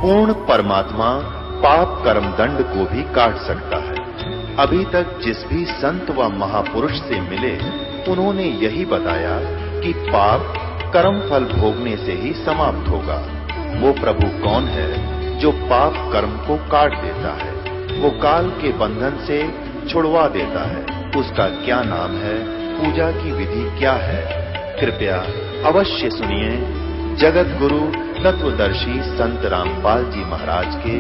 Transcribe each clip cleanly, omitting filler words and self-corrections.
पूर्ण परमात्मा पाप कर्म दंड को भी काट सकता है। अभी तक जिस भी संत व महापुरुष से मिले, उन्होंने यही बताया कि पाप कर्म फल भोगने से ही समाप्त होगा। वो प्रभु कौन है जो पाप कर्म को काट देता है, वो काल के बंधन से छुड़वा देता है। उसका क्या नाम है, पूजा की विधि क्या है? कृपया अवश्य सुनिए जगत गुरु तत्वदर्शी संत रामपाल जी महाराज के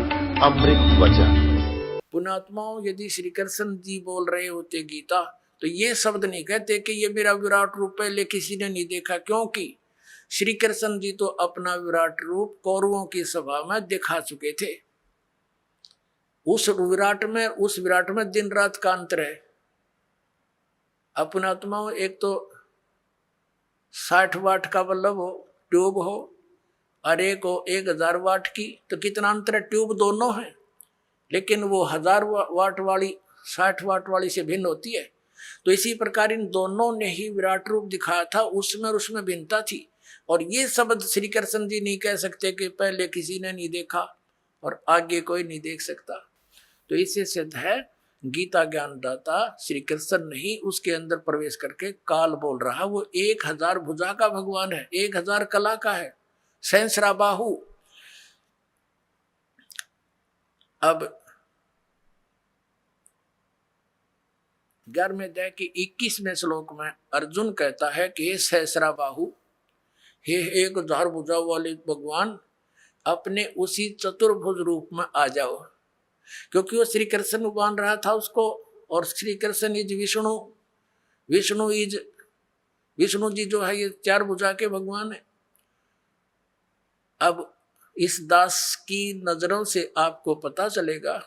अमृत वचन। पुण्यात्माओं, यदि श्री कृष्ण जी बोल रहे होते गीता, तो ये शब्द नहीं कहते कि ये मेरा विराट रूप पहले किसी ने नहीं देखा, क्योंकि श्री कृष्ण जी तो अपना विराट रूप कौरवों की सभा में दिखा चुके थे। उस विराट में दिन रात का अंतर है। पुण्यात्माओं, एक तो 60 वाट का बल्ब हो, ट्यूब हो, और एक हो 1000 वाट की, तो कितना अंतर है? ट्यूब दोनों है, लेकिन वो 1000 वाट वाली 60 वाट वाली से भिन्न होती है। तो इसी प्रकार इन दोनों ने ही विराट रूप दिखाया था, उसमें भिन्नता थी। और ये शब्द श्री कृष्ण जी नहीं कह सकते कि पहले किसी ने नहीं देखा और आगे कोई नहीं देख सकता। तो इससे सिद्ध है गीता ज्ञानदाता श्री कृष्ण नहीं उसके अंदर प्रवेश करके काल बोल रहा। वो 1000 भुजा का भगवान है, 1000 कला का है, सहस्रा बाहु। अब 11वें अध्याय के 21वें श्लोक में अर्जुन कहता है कि हे सहस्रा बाहु, हे 1000 भुजा वाले भगवान, अपने उसी चतुर्भुज रूप में आ जाओ। क्योंकि वो श्री कृष्ण मान रहा था उसको, और श्री कृष्ण इज विष्णु, विष्णु जी जो है ये 4 भुजा के भगवान है। अब इस दास की नजरों से आपको पता चलेगा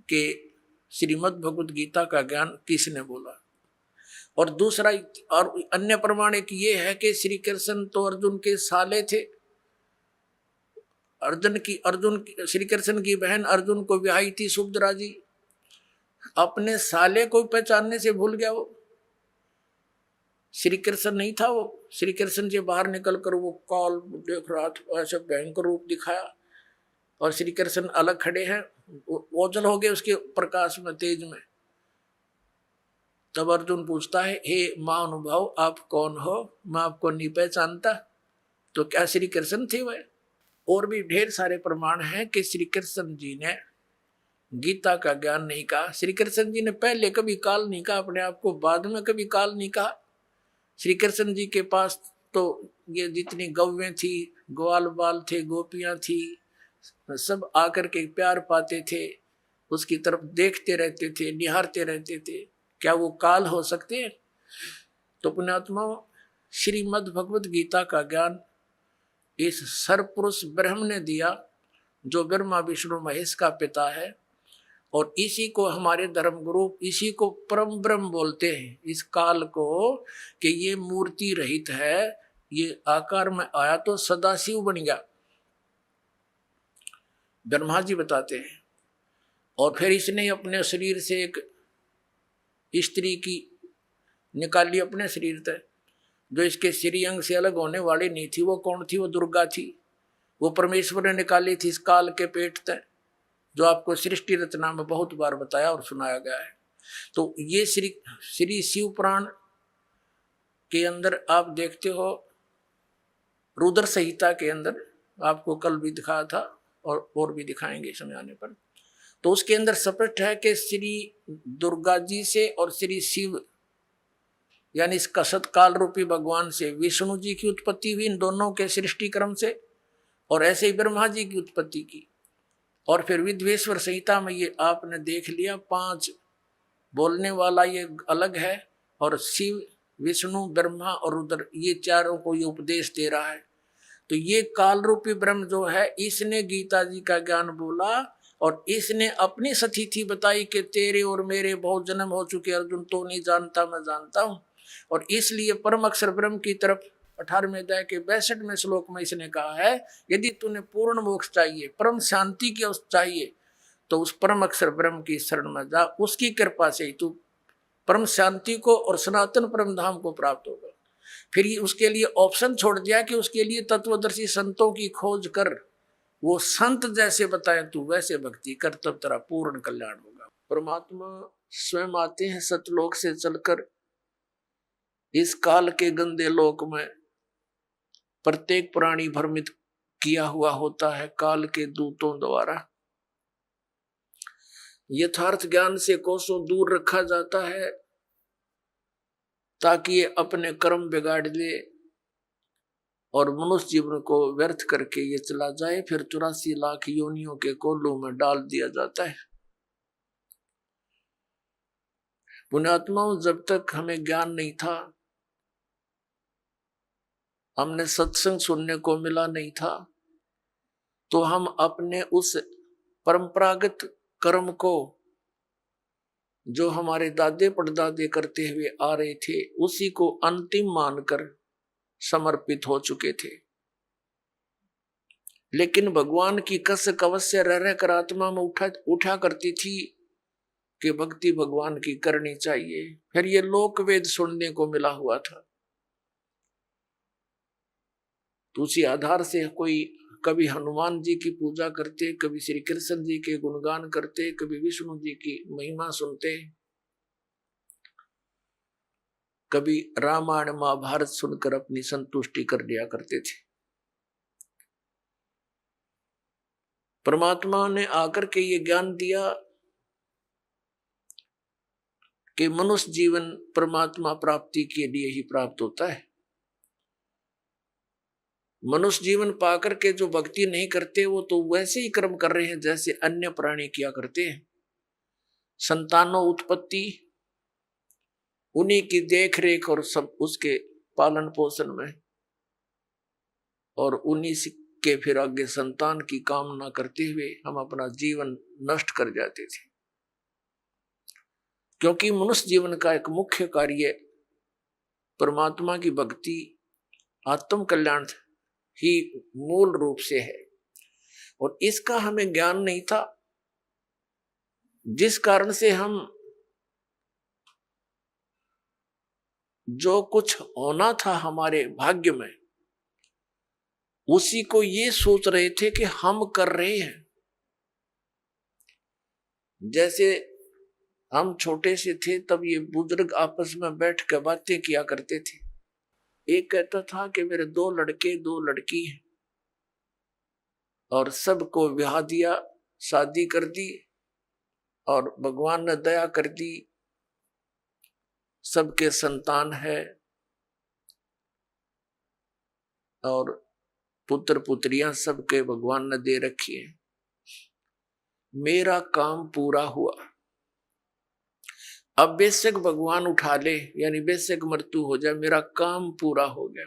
कि श्रीमद् भगवद गीता का ज्ञान किसने बोला। और दूसरा और अन्य प्रमाणिक ये है कि श्री कृष्ण तो अर्जुन के साले थे। श्री कृष्ण की बहन अर्जुन को ब्याही थी सुभद्रा जी, अपने साले को पहचानने से भूल गया। वो श्री कृष्ण नहीं था। वो श्री कृष्ण से बाहर निकलकर वो काल देख रहा था, ऐसे भयंकर रूप दिखाया, और श्री कृष्ण अलग खड़े हैं, ओझल हो गए उसके प्रकाश में, तेज में। तब अर्जुन पूछता है, हे महानुभाव, आप कौन हो? मैं आपको नहीं पहचानता। तो क्या श्री कृष्ण थे वह? और भी ढेर सारे प्रमाण हैं कि श्री कृष्ण जी ने गीता का ज्ञान नहीं कहा। श्री कृष्ण जी ने पहले कभी काल नहीं कहा अपने आप को, बाद में कभी काल नहीं कहा। श्री कृष्ण जी के पास तो ये जितनी गौवें थी, ग्वाल बाल थे, गोपियां थी, सब आकर के प्यार पाते थे, उसकी तरफ देखते रहते थे, निहारते रहते थे। क्या वो काल हो सकते हैं? तो पुण्यात्मा, श्रीमद् भगवद गीता का ज्ञान इस सर्वपुरुष ब्रह्म ने दिया, जो ब्रह्मा विष्णु महेश का पिता है। और इसी को हमारे धर्म गुरु, इसी को परम ब्रह्म बोलते हैं, इस काल को, कि ये मूर्ति रहित है, ये आकार में आया तो सदाशिव बन गया, ब्रह्मा जी बताते हैं। और फिर इसने अपने शरीर से एक स्त्री की निकाली अपने शरीर तक, जो इसके श्री अंग से अलग होने वाली नहीं थी। वो कौन थी? वो दुर्गा थी। वो परमेश्वर ने निकाली थी इस काल के पेट तक, जो आपको सृष्टि रचना में बहुत बार बताया और सुनाया गया है। तो ये श्री शिव पुराण के अंदर आप देखते हो, रुद्र संहिता के अंदर आपको कल भी दिखाया था और भी दिखाएंगे समय आने पर। तो उसके अंदर स्पष्ट है कि श्री दुर्गा जी से और श्री शिव यानी इस कसत काल रूपी भगवान से विष्णु जी की उत्पत्ति हुई, इन दोनों के सृष्टि क्रम से, और ऐसे ही ब्रह्मा जी की उत्पत्ति की। और फिर विद्वेश्वर संहिता में ये आपने देख लिया, 5 बोलने वाला ये अलग है, और शिव, विष्णु, ब्रह्मा और रुद्र, ये चारों को ये उपदेश दे रहा है। तो ये काल रूपी ब्रह्म जो है, इसने गीता जी का ज्ञान बोला, और इसने अपनी सतिथि बताई कि तेरे और मेरे बहुत जन्म हो चुके, अर्जुन तो नहीं जानता, मैं जानता हूं। और इसलिए परम अक्षर ब्रह्म की तरफ 18वें अध्याय के 62वें श्लोक में इसने कहा है, यदि तूने पूर्ण मोक्ष चाहिए, परम शांति की अवस्था चाहिए, तो उस परम अक्षर ब्रह्म की शरण में जा, उसकी कृपा से ही तू परम शांति को और सनातन परम धाम को प्राप्त होगा। फिर उसके लिए ऑप्शन छोड़ दिया कि उसके लिए तत्वदर्शी संतों की खोज कर, वो संत जैसे बताए तू वैसे भक्ति कर, तब तेरा पूर्ण कल्याण होगा। परमात्मा स्वयं आते हैं सतलोक से चलकर इस काल के गंदे लोक में। प्रत्येक प्राणी भ्रमित किया हुआ होता है काल के दूतों द्वारा। यथार्थ ज्ञान से कोसों दूर रखा जाता है ताकि ये अपने कर्म बिगाड़ ले और मनुष्य जीवन को व्यर्थ करके ये चला जाए, फिर 84 लाख योनियों के कोल्हू में डाल दिया जाता है। पुण्यात्माओं, जब तक हमें ज्ञान नहीं था, हमने सत्संग सुनने को मिला नहीं था, तो हम अपने उस परंपरागत कर्म को जो हमारे दादे परदादे करते हुए आ रहे थे उसी को अंतिम मानकर समर्पित हो चुके थे। लेकिन भगवान की कसक अवश्य रह रहकर आत्मा में उठा करती थी कि भक्ति भगवान की करनी चाहिए। फिर ये लोक वेद सुनने को मिला हुआ था। तो उसी आधार से कोई कभी हनुमान जी की पूजा करते, कभी श्री कृष्ण जी के गुणगान करते, कभी विष्णु जी की महिमा सुनते, कभी रामायण महाभारत सुनकर अपनी संतुष्टि कर लिया करते थे। परमात्मा ने आकर के ये ज्ञान दिया कि मनुष्य जीवन परमात्मा प्राप्ति के लिए ही प्राप्त होता है। मनुष्य जीवन पाकर के जो भक्ति नहीं करते वो तो वैसे ही कर्म कर रहे हैं जैसे अन्य प्राणी किया करते हैं। संतानों उत्पत्ति, उन्हीं की देख रेख और सब उसके पालन पोषण में, और उन्हीं के फिर आगे संतान की कामना करते हुए हम अपना जीवन नष्ट कर जाते थे। क्योंकि मनुष्य जीवन का एक मुख्य कार्य परमात्मा की भक्ति, आत्म कल्याण ही मूल रूप से है, और इसका हमें ज्ञान नहीं था, जिस कारण से हम जो कुछ होना था हमारे भाग्य में उसी को ये सोच रहे थे कि हम कर रहे हैं। जैसे हम छोटे से थे तब ये बुजुर्ग आपस में बैठ कर बातें किया करते थे। एक कहता था कि मेरे 2 लड़के 2 लड़की हैं और सबको ब्याह दिया, शादी कर दी, और भगवान ने दया कर दी, सबके संतान है और पुत्र पुत्रियां सबके भगवान ने दे रखी है। मेरा काम पूरा हुआ, अब बेशक भगवान उठा ले, यानी बेशक मृत्यु हो जाए, मेरा काम पूरा हो गया।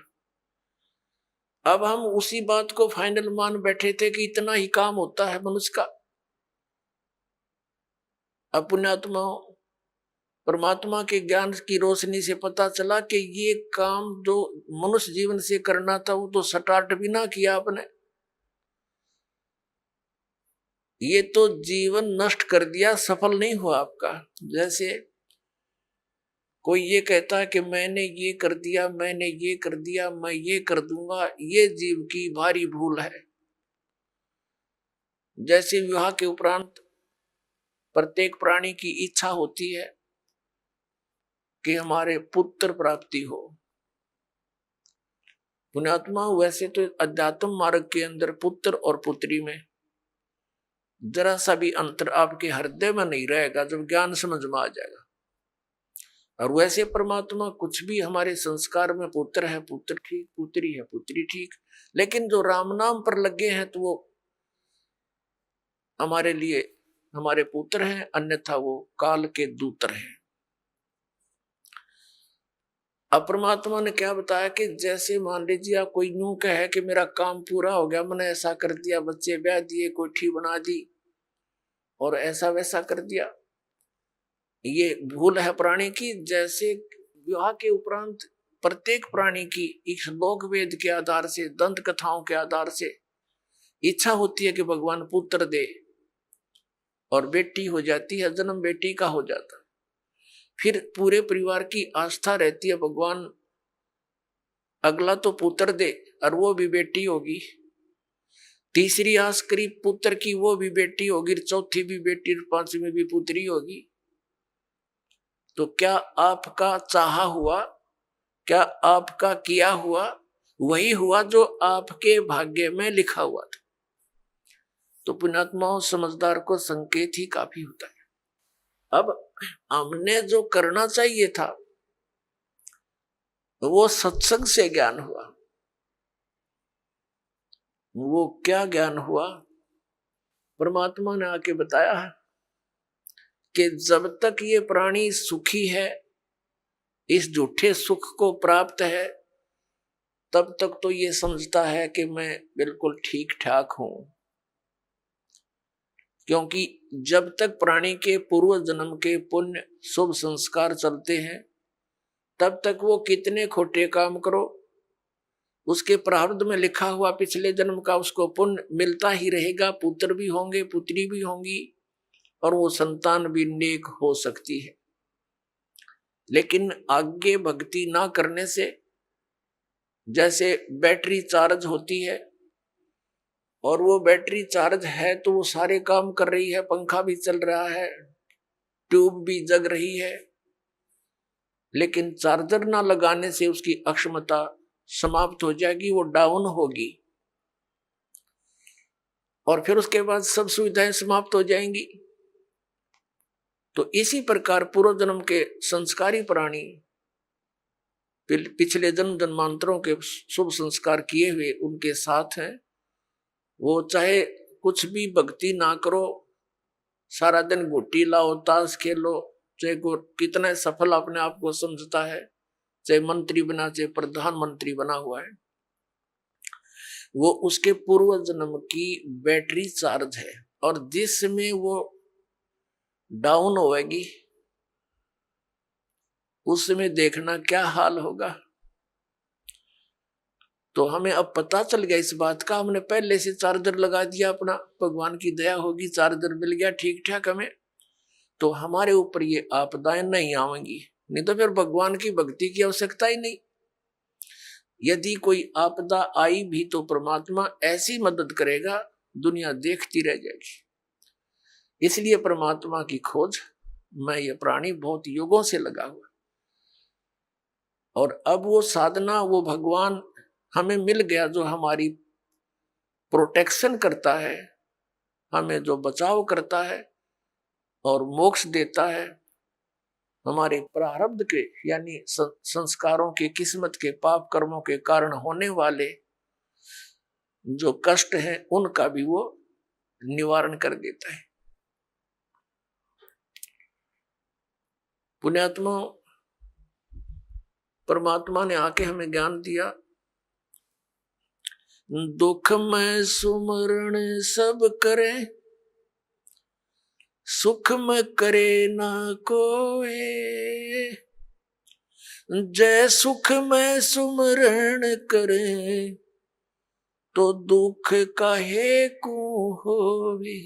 अब हम उसी बात को फाइनल मान बैठे थे कि इतना ही काम होता है मनुष्य का। पुण्यात्मा परमात्मा के ज्ञान की रोशनी से पता चला कि ये काम जो मनुष्य जीवन से करना था वो तो स्टार्ट भी ना किया आपने, ये तो जीवन नष्ट कर दिया, सफल नहीं हुआ आपका। जैसे कोई ये कहता है कि मैंने ये कर दिया, मैंने ये कर दिया, मैं ये कर दूंगा, ये जीव की भारी भूल है। जैसे विवाह के उपरांत प्रत्येक प्राणी की इच्छा होती है कि हमारे पुत्र प्राप्ति हो। पुण्यात्मा, वैसे तो अध्यात्म मार्ग के अंदर पुत्र और पुत्री में जरा सा भी अंतर आपके हृदय में नहीं रहेगा जब ज्ञान समझ में आ जाएगा। और वैसे परमात्मा कुछ भी हमारे संस्कार में पुत्र है पुत्र ठीक, पुत्री है पुत्री ठीक, लेकिन जो राम नाम पर लगे हैं तो वो हमारे लिए हमारे पुत्र हैं, अन्यथा वो काल के दूतर हैं। अब परमात्मा ने क्या बताया कि जैसे मान लीजिए आप कोई यूं कहे कि मेरा काम पूरा हो गया, मैंने ऐसा कर दिया, बच्चे ब्याह दिए, कोठी बना दी और ऐसा वैसा कर दिया, ये भूल है प्राणी की। जैसे विवाह के उपरांत प्रत्येक प्राणी की इस लोक वेद के आधार से, दंत कथाओं के आधार से इच्छा होती है कि भगवान पुत्र दे, और बेटी हो जाती है, जन्म बेटी का हो जाता। फिर पूरे परिवार की आस्था रहती है भगवान अगला तो पुत्र दे और वो भी बेटी होगी, तीसरी आस करी पुत्र की, वो भी बेटी होगी, चौथी भी बेटी, पांचवी भी पुत्री होगी। तो क्या आपका चाहा हुआ, क्या आपका किया हुआ वही हुआ जो आपके भाग्य में लिखा हुआ था। तो पुण्यात्माओं, समझदार को संकेत ही काफी होता है। अब हमने जो करना चाहिए था वो सत्संग से ज्ञान हुआ। वो क्या ज्ञान हुआ? परमात्मा ने आके बताया कि जब तक ये प्राणी सुखी है, इस झूठे सुख को प्राप्त है, तब तक तो ये समझता है कि मैं बिल्कुल ठीक ठाक हूं। क्योंकि जब तक प्राणी के पूर्व जन्म के पुण्य शुभ संस्कार चलते हैं, तब तक वो कितने खोटे काम करो, उसके प्रारब्ध में लिखा हुआ पिछले जन्म का उसको पुण्य मिलता ही रहेगा। पुत्र भी होंगे, पुत्री भी होंगी, और वो संतान भी नेक हो सकती है। लेकिन आगे भक्ति ना करने से, जैसे बैटरी चार्ज होती है, और वो बैटरी चार्ज है तो वो सारे काम कर रही है, पंखा भी चल रहा है, ट्यूब भी जग रही है, लेकिन चार्जर ना लगाने से उसकी अक्षमता समाप्त हो जाएगी, वो डाउन होगी, और फिर उसके बाद सब सुविधाएं समाप्त हो जाएंगी। तो इसी प्रकार पूर्व जन्म के संस्कारी प्राणी पिछले जन्म जन्मांतरों के शुभ संस्कार किए हुए उनके साथ हैं। वो चाहे कुछ भी भक्ति ना करो, सारा दिन गुट्टी लाओ, ताश खेलो, चाहे कितना सफल अपने आप को समझता है, चाहे मंत्री बना, चाहे प्रधानमंत्री बना हुआ है, वो उसके पूर्व जन्म की बैटरी चार्ज है। और जिसमें वो डाउन होएगी, उसमें देखना क्या हाल होगा। तो हमें अब पता चल गया इस बात का, हमने पहले से चार्जर लगा दिया अपना, भगवान की दया होगी, चार्जर मिल गया ठीक ठाक हमें, तो हमारे ऊपर ये आपदाएं नहीं आवेंगी। नहीं तो फिर भगवान की भक्ति की आवश्यकता ही नहीं। यदि कोई आपदा आई भी तो परमात्मा ऐसी मदद करेगा, दुनिया देखती रह जाएगी। इसलिए परमात्मा की खोज में ये प्राणी बहुत युगों से लगा हुआ, और अब वो साधना, वो भगवान हमें मिल गया जो हमारी प्रोटेक्शन करता है, हमें जो बचाव करता है और मोक्ष देता है। हमारे प्रारब्ध के यानी संस्कारों के, किस्मत के, पाप कर्मों के कारण होने वाले जो कष्ट हैं उनका भी वो निवारण कर देता है। पुण्यात्मा, परमात्मा ने आके हमें ज्ञान दिया, दुख में सुमरण सब करे, सुख में करे ना कोई, जय सुख में सुमरण करे, तो दुख काहे को होवे।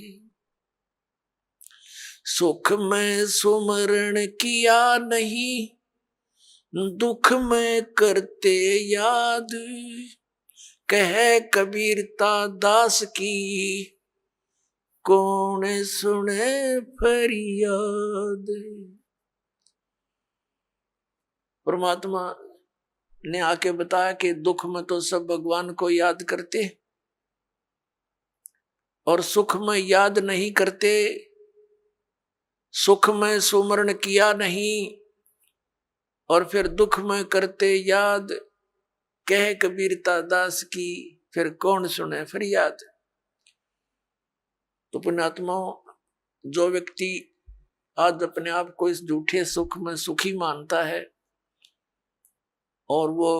सुख में सुमरण किया नहीं, दुख में करते याद, कह कबीरता दास की, कौन सुने फरियाद। परमात्मा ने आके बताया कि दुख में तो सब भगवान को याद करते, और सुख में याद नहीं करते। सुख में सुमरण किया नहीं और फिर दुख में करते याद, कह कबीरता दास की, फिर कौन सुने फरियाद। तो पुण्यात्माओं, जो व्यक्ति आज अपने आप को इस झूठे सुख में सुखी मानता है और वो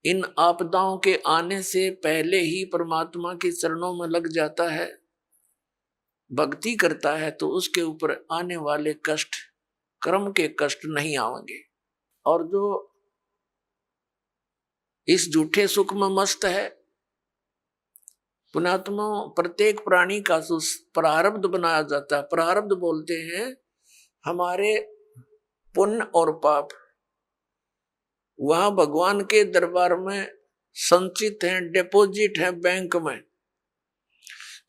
इन आपदाओं के आने से पहले ही परमात्मा के चरणों में लग जाता है, भक्ति करता है, तो उसके ऊपर आने वाले कष्ट, कर्म के कष्ट नहीं आएंगे। और जो इस झूठे सुख में मस्त है, पुण्यात्मा, प्रत्येक प्राणी का प्रारब्ध बनाया जाता है। प्रारब्ध बोलते हैं हमारे पुण्य और पाप, वहां भगवान के दरबार में संचित हैं, डिपॉजिट है बैंक में।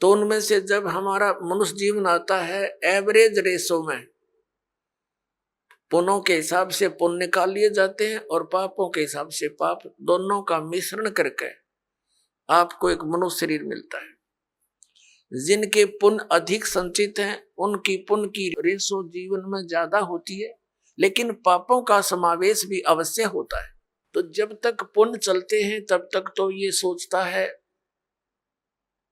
तो उनमें से जब हमारा मनुष्य जीवन आता है, एवरेज रेशो में पुण्यों के हिसाब से पुण्य निकाल लिए जाते हैं और पापों के हिसाब से पाप, दोनों का मिश्रण करके आपको एक मनुष्य शरीर मिलता है। जिनके पुण्य अधिक संचित हैं उनकी पुण्य की रेशो जीवन में ज्यादा होती है, लेकिन पापों का समावेश भी अवश्य होता है। तो जब तक पुण्य चलते हैं तब तक तो ये सोचता है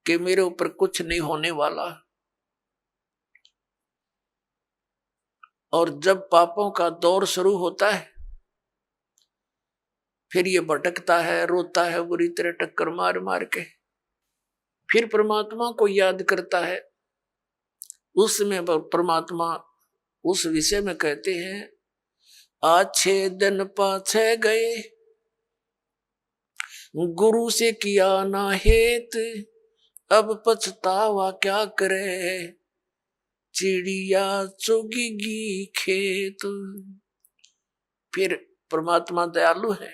कि मेरे ऊपर कुछ नहीं होने वाला, और जब पापों का दौर शुरू होता है फिर ये भटकता है, रोता है बुरी तरह टक्कर मार मार के, फिर परमात्मा को याद करता है। उसमें परमात्मा उस विषय में कहते हैं, आज 6 दिन पाछे गए, गुरु से किया ना हेत, अब पछतावा क्या करे, चिड़िया चुगेगी खेत। फिर परमात्मा दयालु है,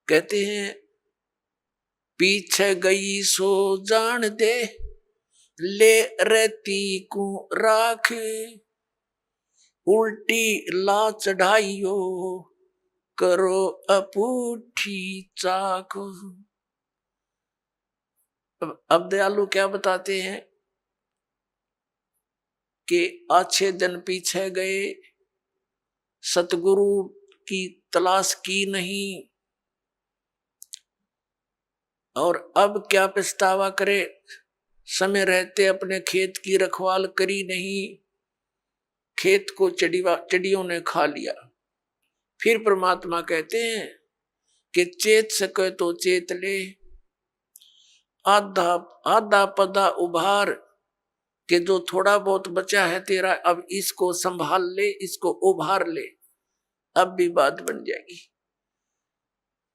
कहते हैं पीछे गई सो जान दे, ले रहती को राख, उल्टी ला चढ़ाइयो, करो अपूठी चाक। अब दयालु क्या बताते हैं कि अच्छे दिन पीछे गए, सतगुरु की तलाश की नहीं, और अब क्या पछतावा करे, समय रहते अपने खेत की रखवाल करी नहीं, खेत को चिड़ियों ने खा लिया। फिर परमात्मा कहते हैं कि चेत सके तो चेत ले, आधा आधा पदा उभार, कि जो थोड़ा बहुत बचा है तेरा अब इसको संभाल ले, इसको उभार ले, अब भी बात बन जाएगी।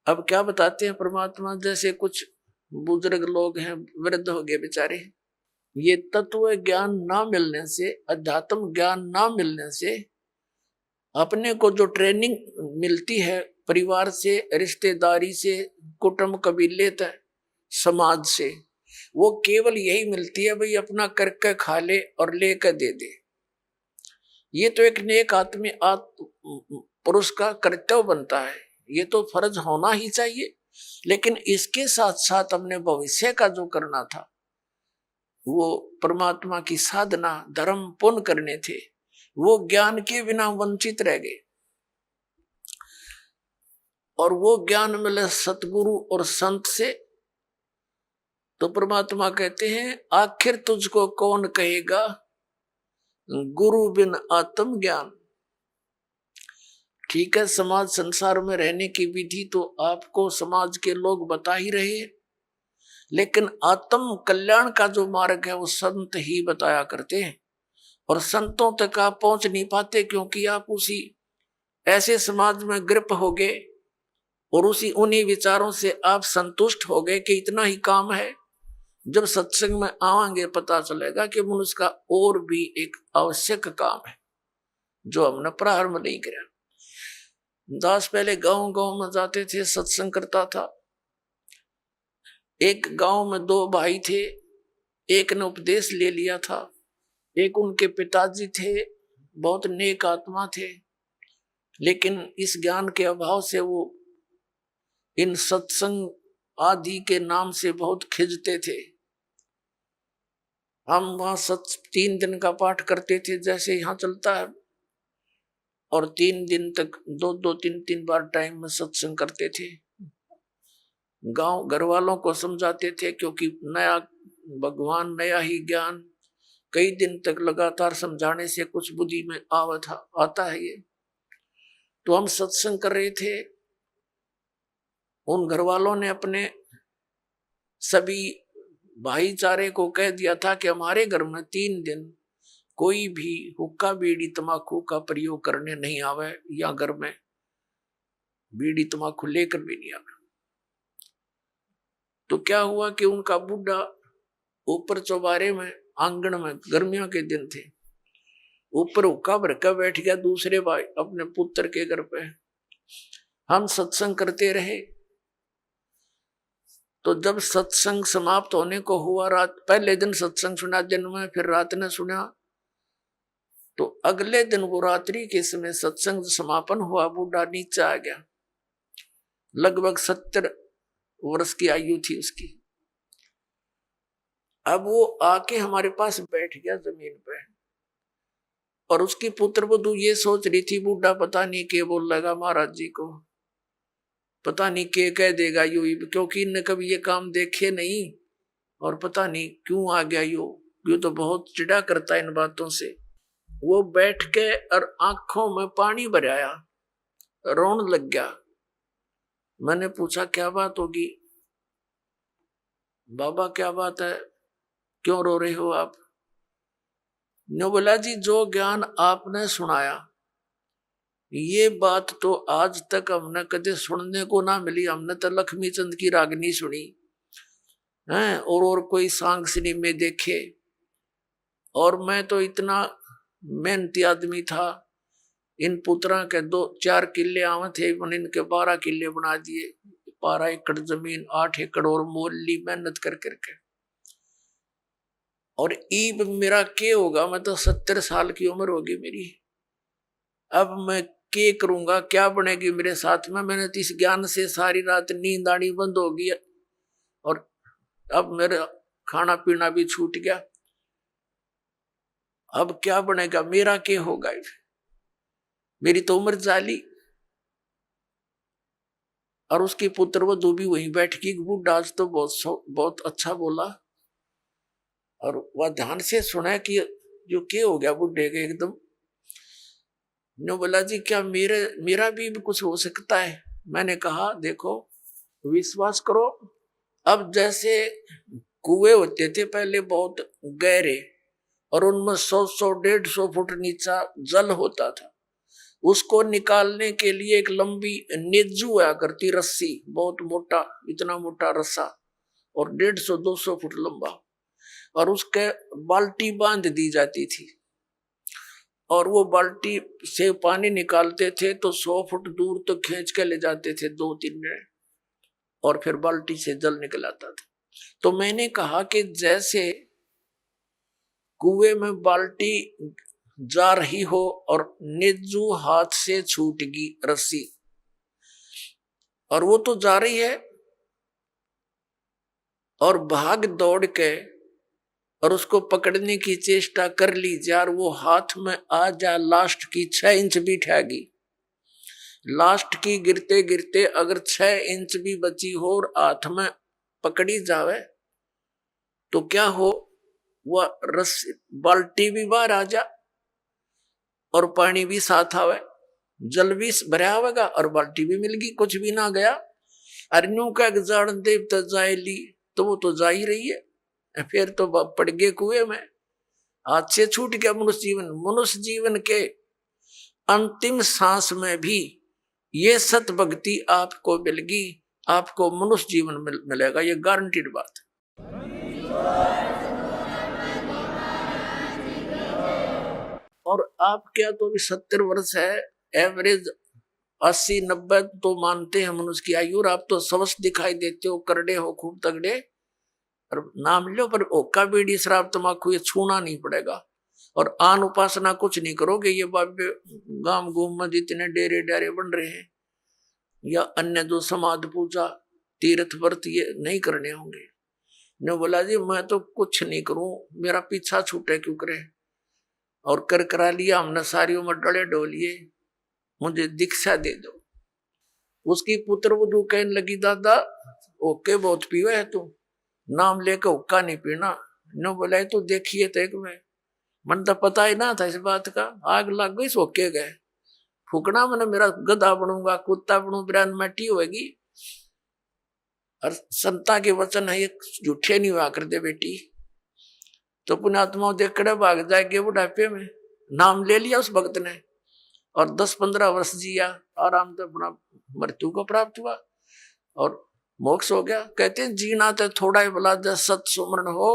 अब क्या बताते हैं परमात्मा, जैसे कुछ बुजुर्ग लोग हैं, वृद्ध हो गए बेचारे, ये तत्व ज्ञान ना मिलने से, अध्यात्म ज्ञान ना मिलने से अपने को जो ट्रेनिंग मिलती है परिवार से, रिश्तेदारी से, कुटुंब कबीले तक, समाज से, वो केवल यही मिलती है, भाई अपना करके खा ले और लेकर दे दे। ये तो एक नेक आदमी पुरुष का कर्तव्य बनता है, ये तो फर्ज होना ही चाहिए। लेकिन इसके साथ साथ हमने भविष्य का जो करना था, वो परमात्मा की साधना, धर्म, पुण्य करने थे, वो ज्ञान के बिना वंचित रह गए। और वो ज्ञान मिले सतगुरु और संत से, तो परमात्मा कहते हैं आखिर तुझको कौन कहेगा, गुरु बिन आत्म ज्ञान। ठीक है, समाज संसार में रहने की विधि तो आपको समाज के लोग बता ही रहे हैं, लेकिन आत्म कल्याण का जो मार्ग है वो संत ही बताया करते हैं, और संतों तक आप पहुंच नहीं पाते क्योंकि आप उसी ऐसे समाज में ग्रप हो गए और उन्हीं विचारों से आप संतुष्ट हो गए कि इतना ही काम है। जब सत्संग में आवांगे पता चलेगा कि मनुष्य का और भी एक आवश्यक काम है जो हमने प्रारंभ नहीं किया। दास पहले गांव गांव में जाते थे, सत्संग करता था। एक गांव में 2 भाई थे, एक ने उपदेश ले लिया था, एक उनके पिताजी थे, बहुत नेक आत्मा थे, लेकिन इस ज्ञान के अभाव से वो इन सत्संग आदि के नाम से बहुत खिंचते थे। हम वहां 3 दिन का पाठ करते थे जैसे यहाँ चलता है, और 3 दिन तक 2-2, 3-3 बार टाइम में सत्संग करते थे। गांव घर वालों को समझाते थे, क्योंकि नया भगवान, नया ही ज्ञान, कई दिन तक लगातार समझाने से कुछ बुद्धि में आता है ये। तो हम सत्संग कर रहे थे, उन घर वालों ने अपने सभी भाईचारे को कह दिया था कि हमारे घर में 3 दिन कोई भी हुक्का बीड़ी तंबाकू का प्रयोग करने नहीं आवे, या घर में बीड़ी तंबाकू लेकर भी नहीं आवे। तो क्या हुआ कि उनका बूढ़ा ऊपर चौबारे में, आंगन में, गर्मियों के दिन थे, ऊपर हुक्का भर कर बैठ गया दूसरे भाई अपने पुत्र के घर पे। हम सत्संग करते रहे। तो जब सत्संग समाप्त होने को हुआ, रात पहले दिन सत्संग सुना दिन में, फिर रात ने सुना, तो अगले दिन वो रात्रि के समय सत्संग समापन हुआ, बूढ़ा नीचे आ गया। लगभग 70 वर्ष की आयु थी उसकी। अब वो आके हमारे पास बैठ गया जमीन पे, और उसकी पुत्र वधू ये सोच रही थी, बूढ़ा पता नहीं क्या बोल लगा महाराज जी को, पता नहीं क्या कह देगा यू, क्योंकि इनने कभी ये काम देखे नहीं, और पता नहीं क्यों आ गया यू तो बहुत चिढ़ा करता है इन बातों से। वो बैठ के और आंखों में पानी भर आया, रोने लग गया। मैंने पूछा क्या बात होगी बाबा, क्या बात है, क्यों रो रहे हो आप? ने बोला जी जो ज्ञान आपने सुनाया, ये बात तो आज तक हमने कदे सुनने को ना मिली। हमने तो लक्ष्मी चंद की रागनी सुनी है, और कोई सांग सिनेमे देखे, और मैं तो इतना मेहनती आदमी था, इन पुत्रा के 2-4 किले आवे थे, मैंने इनके 12 किले बना दिए। 12 एकड़ जमीन, 8 एकड़ और मोल ली मेहनत कर करके। और ईब मेरा क्या होगा, मैं तो 70 साल की उम्र होगी मेरी, अब मैं क्या करूंगा, क्या बनेगी मेरे साथ में? मैंने तो इस ज्ञान से सारी रात नींद आनी बंद हो गई, और अब मेरा खाना पीना भी छूट गया। अब क्या बनेगा, मेरा क्या होगा? मेरी तो उम्र जाली। और उसकी पुत्र वधू भी वहीं बैठ गई। बूढ़ा आज तो बहुत अच्छा बोला, और वह ध्यान से सुना कि जो क्या हो गया बुढ़े के एकदम। ने बोला जी क्या मेरा भी कुछ हो सकता है? मैंने कहा देखो विश्वास करो, अब जैसे कुएं होते थे पहले बहुत गहरे, और उनमें 100-150 फुट नीचा जल होता था, उसको निकालने के लिए एक लंबी नेजू हुआ करती रस्सी, बहुत मोटा, इतना मोटा रस्सा, और 150-200 फुट लंबा, और उसके बाल्टी बांध दी जाती थी, और वो बाल्टी से पानी निकालते थे तो 100 फुट दूर तो खींच के ले जाते थे 2-3 मिनट, और फिर बाल्टी से जल निकल आता था। तो मैंने कहा कि जैसे कुएं में बाल्टी जा रही हो और नेजू हाथ से छूट गई रस्सी, और वो तो जा रही है, और भाग दौड़ के और उसको पकड़ने की चेष्टा कर ली यार, वो हाथ में आ जा, लास्ट की 6 इंच भी ठहगी, लास्ट की गिरते गिरते अगर 6 इंच भी बची हो और हाथ में पकड़ी जावे तो क्या हो, वह रस्सी बाल्टी भी बाहर आ जा और पानी भी साथ आवे, जल भी भरा होगा और बाल्टी भी मिल गई, कुछ भी ना गया। अरनू का जान देव तो जाए ली, तो वो तो जा ही रही है, फिर तो पड़ गए कुएं में, हाथ से छूट गया मनुष्य जीवन। मनुष्य जीवन के अंतिम सांस में भी ये सत भक्ति आपको मिलेगी, आपको मनुष्य जीवन मिलेगा, ये गारंटीड बात है। और आप क्या तो अभी 70 वर्ष है, एवरेज 80-90 तो मानते हैं मनुष्य की आयु, और आप तो स्वस्थ दिखाई देते हो, करड़े हो, खूब तगड़े, और नाम लो, पर ओका बीड़ी शराब तमाकू ये छूना नहीं पड़ेगा, और आन उपासना कुछ नहीं करोगे। ये बाबे गांव गुम में जितने डेरे डारे बन रहे हैं या अन्य जो समाध पूजा तीर्थ व्रत ये नहीं करने होंगे। ने बोला जी मैं तो कुछ नहीं करूं, मेरा पीछा छूटे क्यों करे, और कर करा लिया हमने, सारी उम्र डले डोलिए, मुझे दीक्षा दे दो। उसकी पुत्र वधू कहने लगी दादा ओके बहुत पीवे है तू, नाम लेके हुक्का नहीं पीना। न बोला तो देखिए तो एक में मन तो पता ही ना था इस बात का, आग लग गई सोके गए, फूकना मैंने मेरा गधा बनूंगा, कुत्ता बनू, ब्रांड मटी होगी। और संता के वचन है ये झूठे नहीं हुआ करते बेटी। तो पुण्यात्मा देखकर भाग जाएंगे बुढ़ापे में, नाम ले लिया उस भक्त ने और 10-15 वर्ष जिया, आराम से अपना मृत्यु को प्राप्त हुआ और मोक्ष हो गया। कहते हैं जीना तो थोड़ा ही भला जब सत सुमरण हो,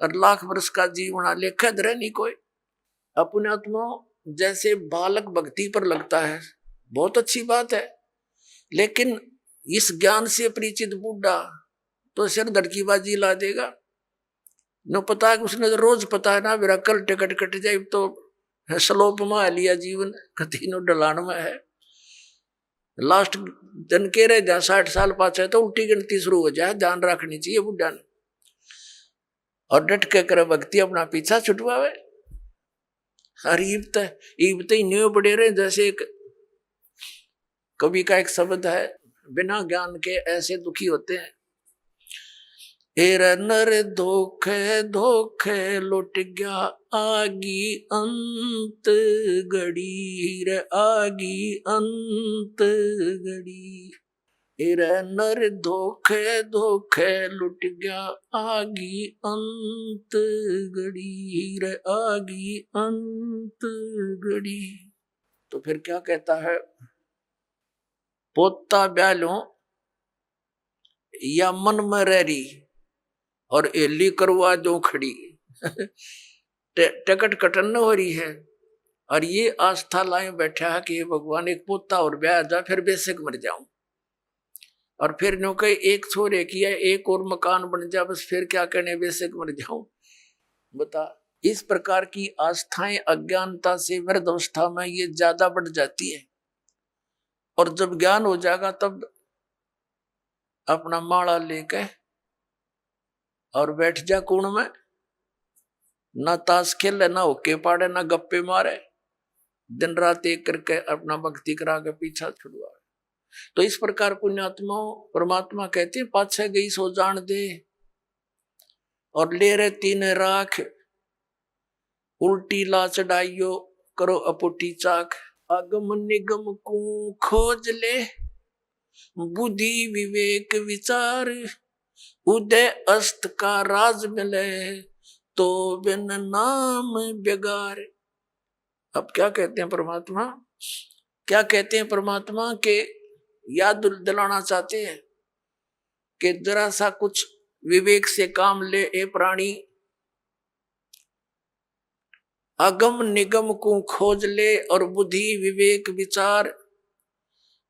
और लाख वर्ष का जीवना लेखा धरे नहीं कोई। अपने आत्मा जैसे बालक भक्ति पर लगता है, बहुत अच्छी बात है, लेकिन इस ज्ञान से परिचित बूढ़ा तो सिर धड़कीबाजी ला देगा। न पता है उसने तो रोज पता है ना मेरा कल टिकट कट जाए तो स्लोप में लिया जीवन कति नो ढलान में है। लास्ट दिन के रहे जा 60 साल पाछे तो उल्टी गिनती शुरू हो जाए, ध्यान रखनी चाहिए बुढ़ा ने। और डट के करे भक्ति अपना पीछा छुटवावे। और ईब तो न्यू पड़े रहे। जैसे एक कवि का एक शब्द है, बिना ज्ञान के ऐसे दुखी होते हैं। एरा नर धोखे धोखे लुट गया आगी अंत घड़ी रे आगी अंत घड़ी। एरा नर धोखे धोखे लुट गया आगी अंत घड़ी रे आगी अंत घड़ी। तो फिर क्या कहता है, पोता ब्यालो या मन में रही और एली करवा दो खड़ी। टिकट कटन हो रही है और ये आस्था लाए बैठा है कि भगवान एक पोता और ब्याह जा फिर बेशक मर जाऊं। और फिर नो कहे एक छोरे किया एक और मकान बन जा बस फिर क्या कहने बेशक मर जाऊं। बता, इस प्रकार की आस्थाएं अज्ञानता से वृद्धावस्था में ये ज्यादा बढ़ जाती है। और जब ज्ञान हो जाएगा तब अपना माला लेके और बैठ जा कुण में, ना ताश खेले ना होके पाड़े ना गप्पे मारे, दिन रात एक करके अपना भक्ति करा के पीछा छुड़वा। तो इस प्रकार पुण्यात्मा परमात्मा कहते हैं पाछे गई सो जान दे और ले रहे तीन राख, उल्टी ला चढ़ाइयो करो अपुटी चाक। अगम निगम को खोज ले बुद्धि विवेक विचार, उदय अस्त का राज मिले तो बिन नाम बेगार। अब क्या कहते हैं परमात्मा, क्या कहते हैं परमात्मा के याद दिलाना चाहते हैं कि जरा सा कुछ विवेक से काम ले ए प्राणी। अगम निगम को खोज ले और बुद्धि विवेक विचार,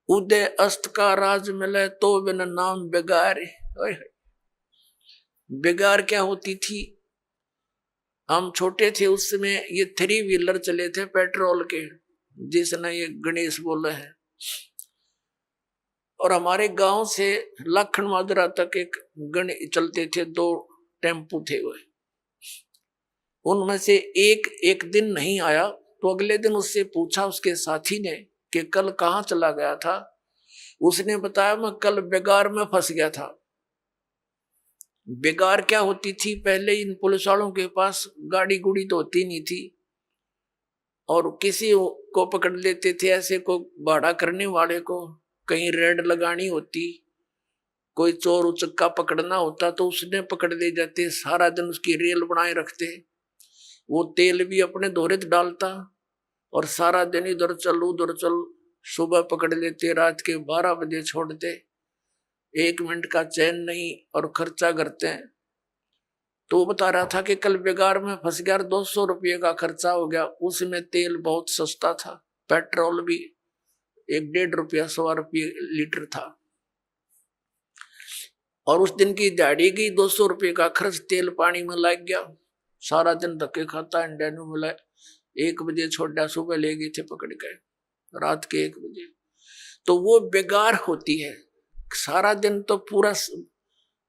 उदय अस्त का राज मिले तो बिन नाम बेगार। बेगार क्या होती थी, हम छोटे थे उस समय ये 3 व्हीलर चले थे पेट्रोल के, जिसने ये गणेश बोले हैं। और हमारे गांव से लखन माजरा तक एक गणेश चलते थे, 2 टेम्पू थे वो। उनमें से एक दिन नहीं आया तो अगले दिन उससे पूछा उसके साथी ने कि कल कहाँ चला गया था। उसने बताया मैं कल बेगार में फंस गया था। बेगार क्या होती थी, पहले इन पुलिस वालों के पास गाड़ी गुड़ी तो होती नहीं थी और किसी को पकड़ लेते थे, ऐसे को भाड़ा करने वाले को कहीं रेड लगानी होती, कोई चोर उचक्का पकड़ना होता तो उसने पकड़ ले जाते, सारा दिन उसकी रेल बनाए रखते। वो तेल भी अपने दोहरे डालता और सारा दिन इधर चल उधर चल, सुबह पकड़ लेते रात के 12 बजे छोड़ते, 1 मिनट का चैन नहीं और खर्चा करते हैं। तो वो बता रहा था कि कल बेगार में फंस गया, 200 रुपये का खर्चा हो गया। उसमें तेल बहुत सस्ता था, पेट्रोल भी 1-1.5 रुपया 100 रुपये लीटर था। और उस दिन की दिहाड़ी की 200 रुपये का खर्च तेल पानी में लग गया। सारा दिन धक्के खाता, इंडियन मिला, 1 बजे छोड़ा, सुबह ले गए थे पकड़ के रात के 1 बजे। तो वो बेगार होती है, सारा दिन तो पूरा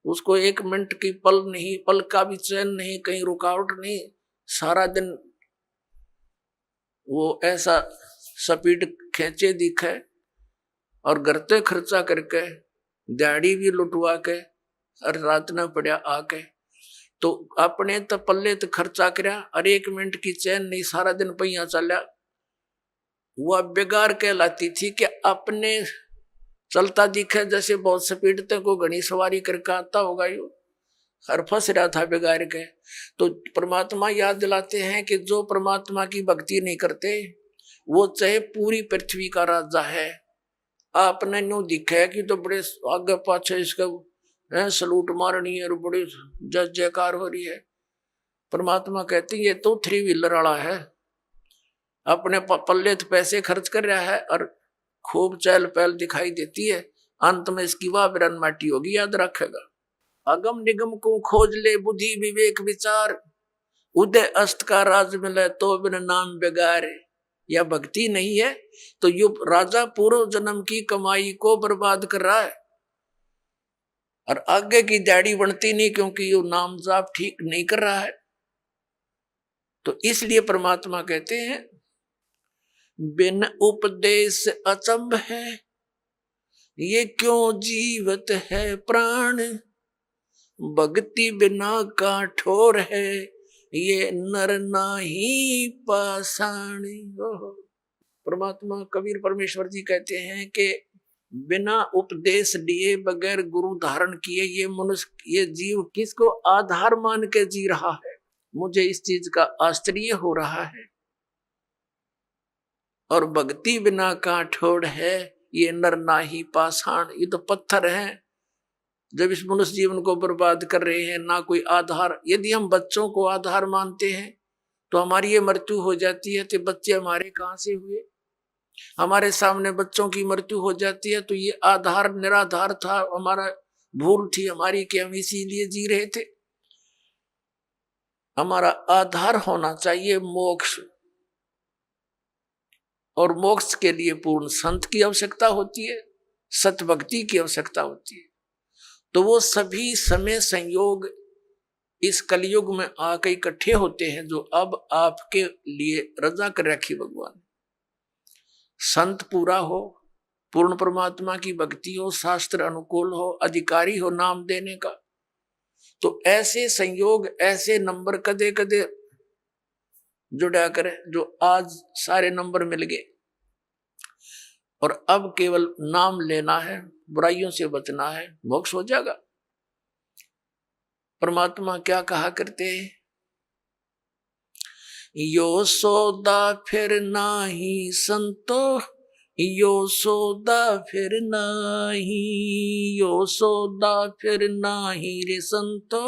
उसको 1 मिनट की पल नहीं, पल का भी चैन नहीं, कहीं रुकावट नहीं, सारा दिन वो ऐसा स्पीड खींचे दिखे और घरते खर्चा करके दिहाड़ी भी लुटवा के और रात न पड़ा आके। तो अपने तो पल्ले तो खर्चा करया और 1 मिनट की चैन नहीं, सारा दिन पहिया चला। वह बेगार कहलाती थी कि अपने चलता दिखे जैसे बहुत स्पीड तक को घनी सवारी करके आता होगा यो, और फंस रहा था बेगार के। तो परमात्मा याद दिलाते हैं कि जो परमात्मा की भक्ति नहीं करते वो चाहे पूरी पृथ्वी का राजा है, आपने न्यू दिखे कि तो बड़े आगे पाछे इसका सलूट मारनी है और बड़ी जय जयकार हो रही है। परमात्मा कहते ये तो 3 व्हीलर वाला है, अपने पल्ले तो पैसे खर्च कर रहा है और खूब चहल पहल दिखाई देती है, अंत में इसकी वाह बिरन माटी होगी, याद रखेगा। अगम निगम को खोज ले बुद्धि विवेक विचार, उदय अस्त का राज मिले तो बिन नाम बेगारे। या भक्ति नहीं है तो यु राजा पूर्व जन्म की कमाई को बर्बाद कर रहा है और आगे की दाढ़ी बनती नहीं, क्योंकि यू नाम जाप ठीक नहीं कर रहा है। तो इसलिए परमात्मा कहते हैं बिन उपदेश अचंभ है, ये क्यों जीवत है प्राण, भक्ति बिना का ठोर है, ये नर नाही पाषाण। परमात्मा कबीर परमेश्वर जी कहते हैं कि बिना उपदेश लिए, बगैर गुरु धारण किए ये मनुष्य, ये जीव किसको आधार मान के जी रहा है। मुझे इस चीज का आश्चर्य हो रहा है। और भक्ति बिना का ठोर है, ये नर नाही पाषाण। ये तो पत्थर हैं जब इस मनुष्य जीवन को बर्बाद कर रहे हैं, ना कोई आधार। यदि हम बच्चों को आधार मानते हैं तो हमारी ये मृत्यु हो जाती है, तो बच्चे हमारे कहां से हुए। हमारे सामने बच्चों की मृत्यु हो जाती है तो ये आधार निराधार था, हमारा भूल थी हमारी कि हम इसीलिए जी रहे थे। हमारा आधार होना चाहिए मोक्ष, और मोक्ष के लिए पूर्ण संत की आवश्यकता होती है, सत भक्ति की आवश्यकता होती है। तो वो सभी समय संयोग इस कलयुग में आके इकट्ठे होते हैं, जो अब आपके लिए रजा कर रखी भगवान। संत पूरा हो, पूर्ण परमात्मा की भक्ति हो, शास्त्र अनुकूल हो, अधिकारी हो नाम देने का, तो ऐसे संयोग, ऐसे नंबर कदे कदे जुड़ा करे जो आज सारे नंबर मिल गए। और अब केवल नाम लेना है, बुराइयों से बचना है, मोक्ष हो जाएगा। परमात्मा क्या कहा करते हैं, यो सौदा फिर नाही संतो, यो सौदा फिर नाही, यो सौदा फिर नाही रे संतो,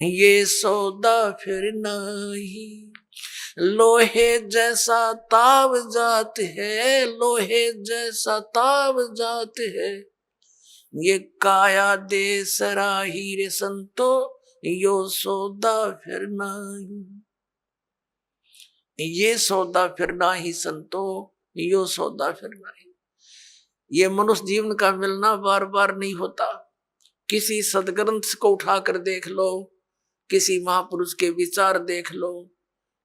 ये सौदा फिर नाही। लोहे जैसा ताव जात है, लोहे जैसा ताव जात है, ये काया दे सराही रे संतो, यो सौदा फिर नाही। ये सौदा फिर नाही संतो, यो सौदा फिर नाही। ये मनुष्य जीवन का मिलना बार बार नहीं होता। किसी सदग्रंथ को उठाकर देख लो, किसी महापुरुष के विचार देख लो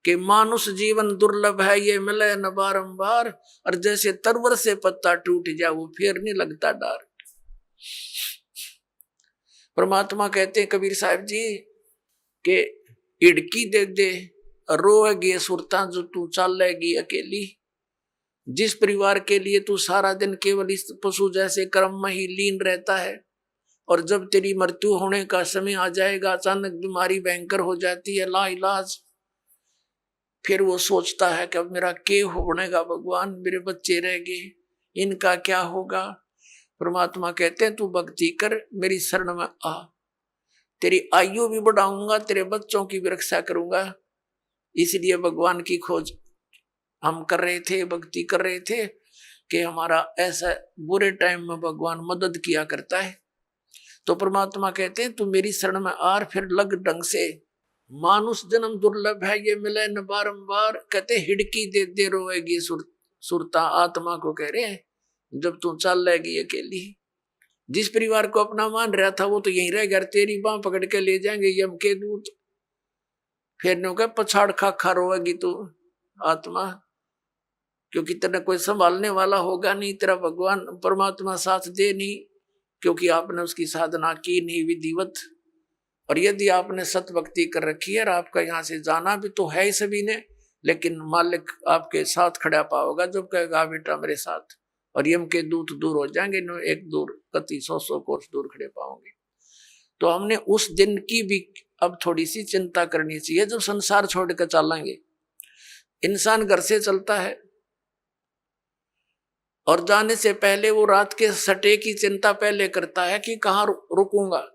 कि मानुष जीवन दुर्लभ है, ये मिले न बारंबार, और जैसे तरवर से पत्ता टूट जाए वो फिर नहीं लगता डार। परमात्मा कहते हैं कबीर साहब जी के इड़की दे दे रोएगी सुरता जो तू चलेगी अकेली। जिस परिवार के लिए तू सारा दिन केवल इस पशु जैसे कर्म में ही लीन रहता है, और जब तेरी मृत्यु होने का समय आ जाएगा, अचानक बीमारी भयंकर हो जाती है लाइलाज, फिर वो सोचता है कि अब मेरा क्या होनेगा भगवान, मेरे बच्चे रह गए, इनका क्या होगा। परमात्मा कहते हैं तू भक्ति कर, मेरी शरण में आ, तेरी आयु भी बढ़ाऊंगा, तेरे बच्चों की भी रक्षा करूंगा। इसलिए भगवान की खोज हम कर रहे थे, भक्ति कर रहे थे कि हमारा ऐसा बुरे टाइम में भगवान मदद किया करता है। तो परमात्मा कहते हैं तू मेरी शरण में आ, फिर लग ढंग से। मानुष जन्म दुर्लभ है, ये मिले न बारंबार। कहते हिड़की दे दे रोएगी सुरता, आत्मा को कह रहे हैं जब तू चल रहेगी अकेली। जिस परिवार को अपना मान रहा था वो तो यहीं रह गया, तेरी बांह पकड़ के ले जाएंगे यम के दूत। फिर नो कह पछाड़ खा खा रोएगी तू आत्मा, क्योंकि तेरा कोई संभालने वाला होगा नहीं, तेरा भगवान परमात्मा साथ दे नहीं, क्योंकि आपने उसकी साधना की नहीं विधिवत। और यदि आपने सत भक्ति कर रखी है और आपका यहाँ से जाना भी तो है ही सभी ने, लेकिन मालिक आपके साथ खड़ा पाओगा जब कहेगा बेटा मेरे साथ, और यम के दूत दूर हो जाएंगे, एक दूर कति 100 कोस दूर खड़े पाओगे। तो हमने उस दिन की भी अब थोड़ी सी चिंता करनी चाहिए जब संसार छोड़ कर चलेंगे। इंसान घर से चलता है और जाने से पहले वो रात के सटे की चिंता पहले करता है कि कहाँ रुकूंगा।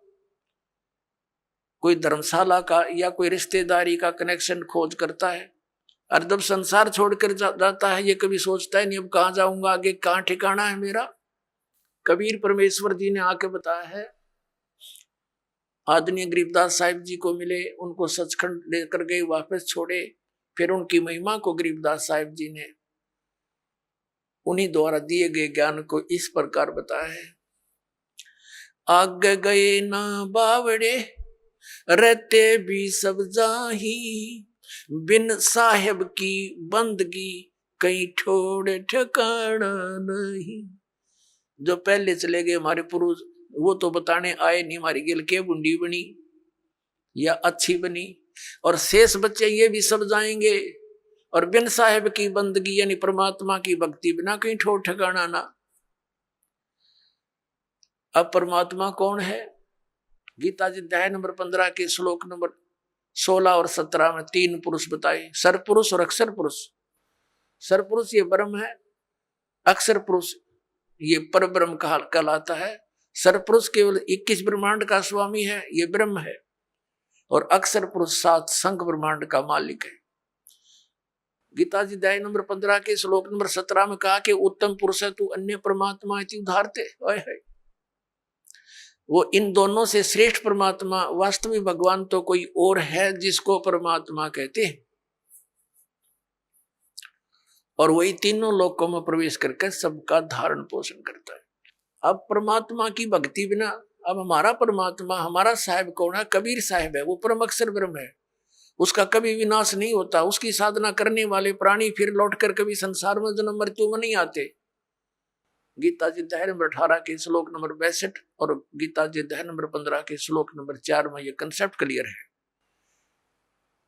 कोई धर्मशाला का या कोई रिश्तेदारी का कनेक्शन खोज करता है, और जब संसार छोड़कर जाता है ये कभी सोचता है नहीं अब कहाँ जाऊंगा, आगे कहाँ ठिकाना है मेरा। कबीर परमेश्वर जी ने आके बताया है, आदरणीय गरीबदास साहिब जी को मिले, उनको सचखंड लेकर गए, वापस छोड़े, फिर उनकी महिमा को गरीबदास साहिब जी ने उन्हीं द्वारा दिए गए ज्ञान को इस प्रकार बताया है। आगे गए ना बावड़े रहते भी सब जाही, बिन साहेब की बंदगी कहीं ठोड़ ठिकाना नहीं। जो पहले चले गए हमारे पुरुष वो तो बताने आए नहीं हमारी गिल के बुंडी बनी या अच्छी बनी, और शेष बच्चे ये भी सब जाएंगे, और बिन साहेब की बंदगी यानी परमात्मा की भक्ति बिना कहीं ठोर ठिकाना ना। अब परमात्मा कौन है? गीता जी अध्याय नंबर 15 के श्लोक नंबर 16 और 17 में 3 पुरुष बताए, सरपुरुष और अक्षर पुरुष। सरपुरुष ये ब्रह्म है, अक्षर पुरुष ये पर ब्रह्म कहलाता है। सरपुरुष केवल 21 ब्रह्मांड का स्वामी है, ये ब्रह्म है, और अक्षर पुरुष 7 संघ ब्रह्मांड का मालिक है। गीता जी अध्याय नंबर 15 के श्लोक नंबर 17 में कहा कि उत्तम पुरुष है तू अन्य परमात्मा इति उदाहरते है। वो इन दोनों से श्रेष्ठ परमात्मा वास्तविक भगवान तो कोई और है जिसको परमात्मा कहते हैं, और वही तीनों लोकों में प्रवेश करके सबका धारण पोषण करता है। अब परमात्मा की भक्ति बिना, अब हमारा परमात्मा हमारा साहिब कौन है? कबीर साहिब है, वो परम अक्षर ब्रह्म है, उसका कभी विनाश नहीं होता। उसकी साधना करने वाले प्राणी फिर लौटकर कभी संसार में जन्म मृत्यु में नहीं आते। गीता जी अध्याय नंबर 18 के श्लोक नंबर 62 और गीता जी अध्याय नंबर 15 के श्लोक नंबर 4 में ये कंसेप्ट क्लियर है।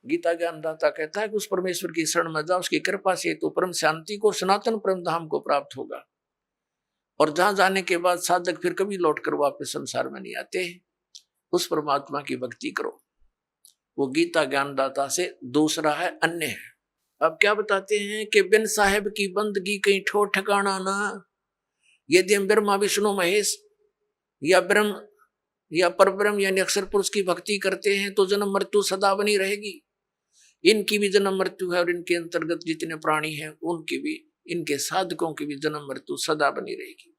गीता ज्ञानदाता कहता है कि उस परमेश्वर की शरण में जा, उसकी कृपा से तो परम शांति को, सनातन परम धाम को प्राप्त होगा, और जहां जाने के बाद साधक फिर कभी लौटकर वापस संसार में नहीं आते। उस परमात्मा की भक्ति करो, वो गीता ज्ञानदाता से दूसरा है, अन्य है। अब क्या बताते हैं कि बिन साहेब की बंदगी कहीं ठोर ठिकाना ना। यदि हम ब्रह्मा विष्णु महेश या ब्रह्म या परब्रह्म यानी अक्षर पुरुष की भक्ति करते हैं तो जन्म मृत्यु सदा बनी रहेगी। इनकी भी जन्म मृत्यु है, और इनके अंतर्गत जितने प्राणी हैं उनकी भी, इनके साधकों की भी जन्म मृत्यु सदा बनी रहेगी।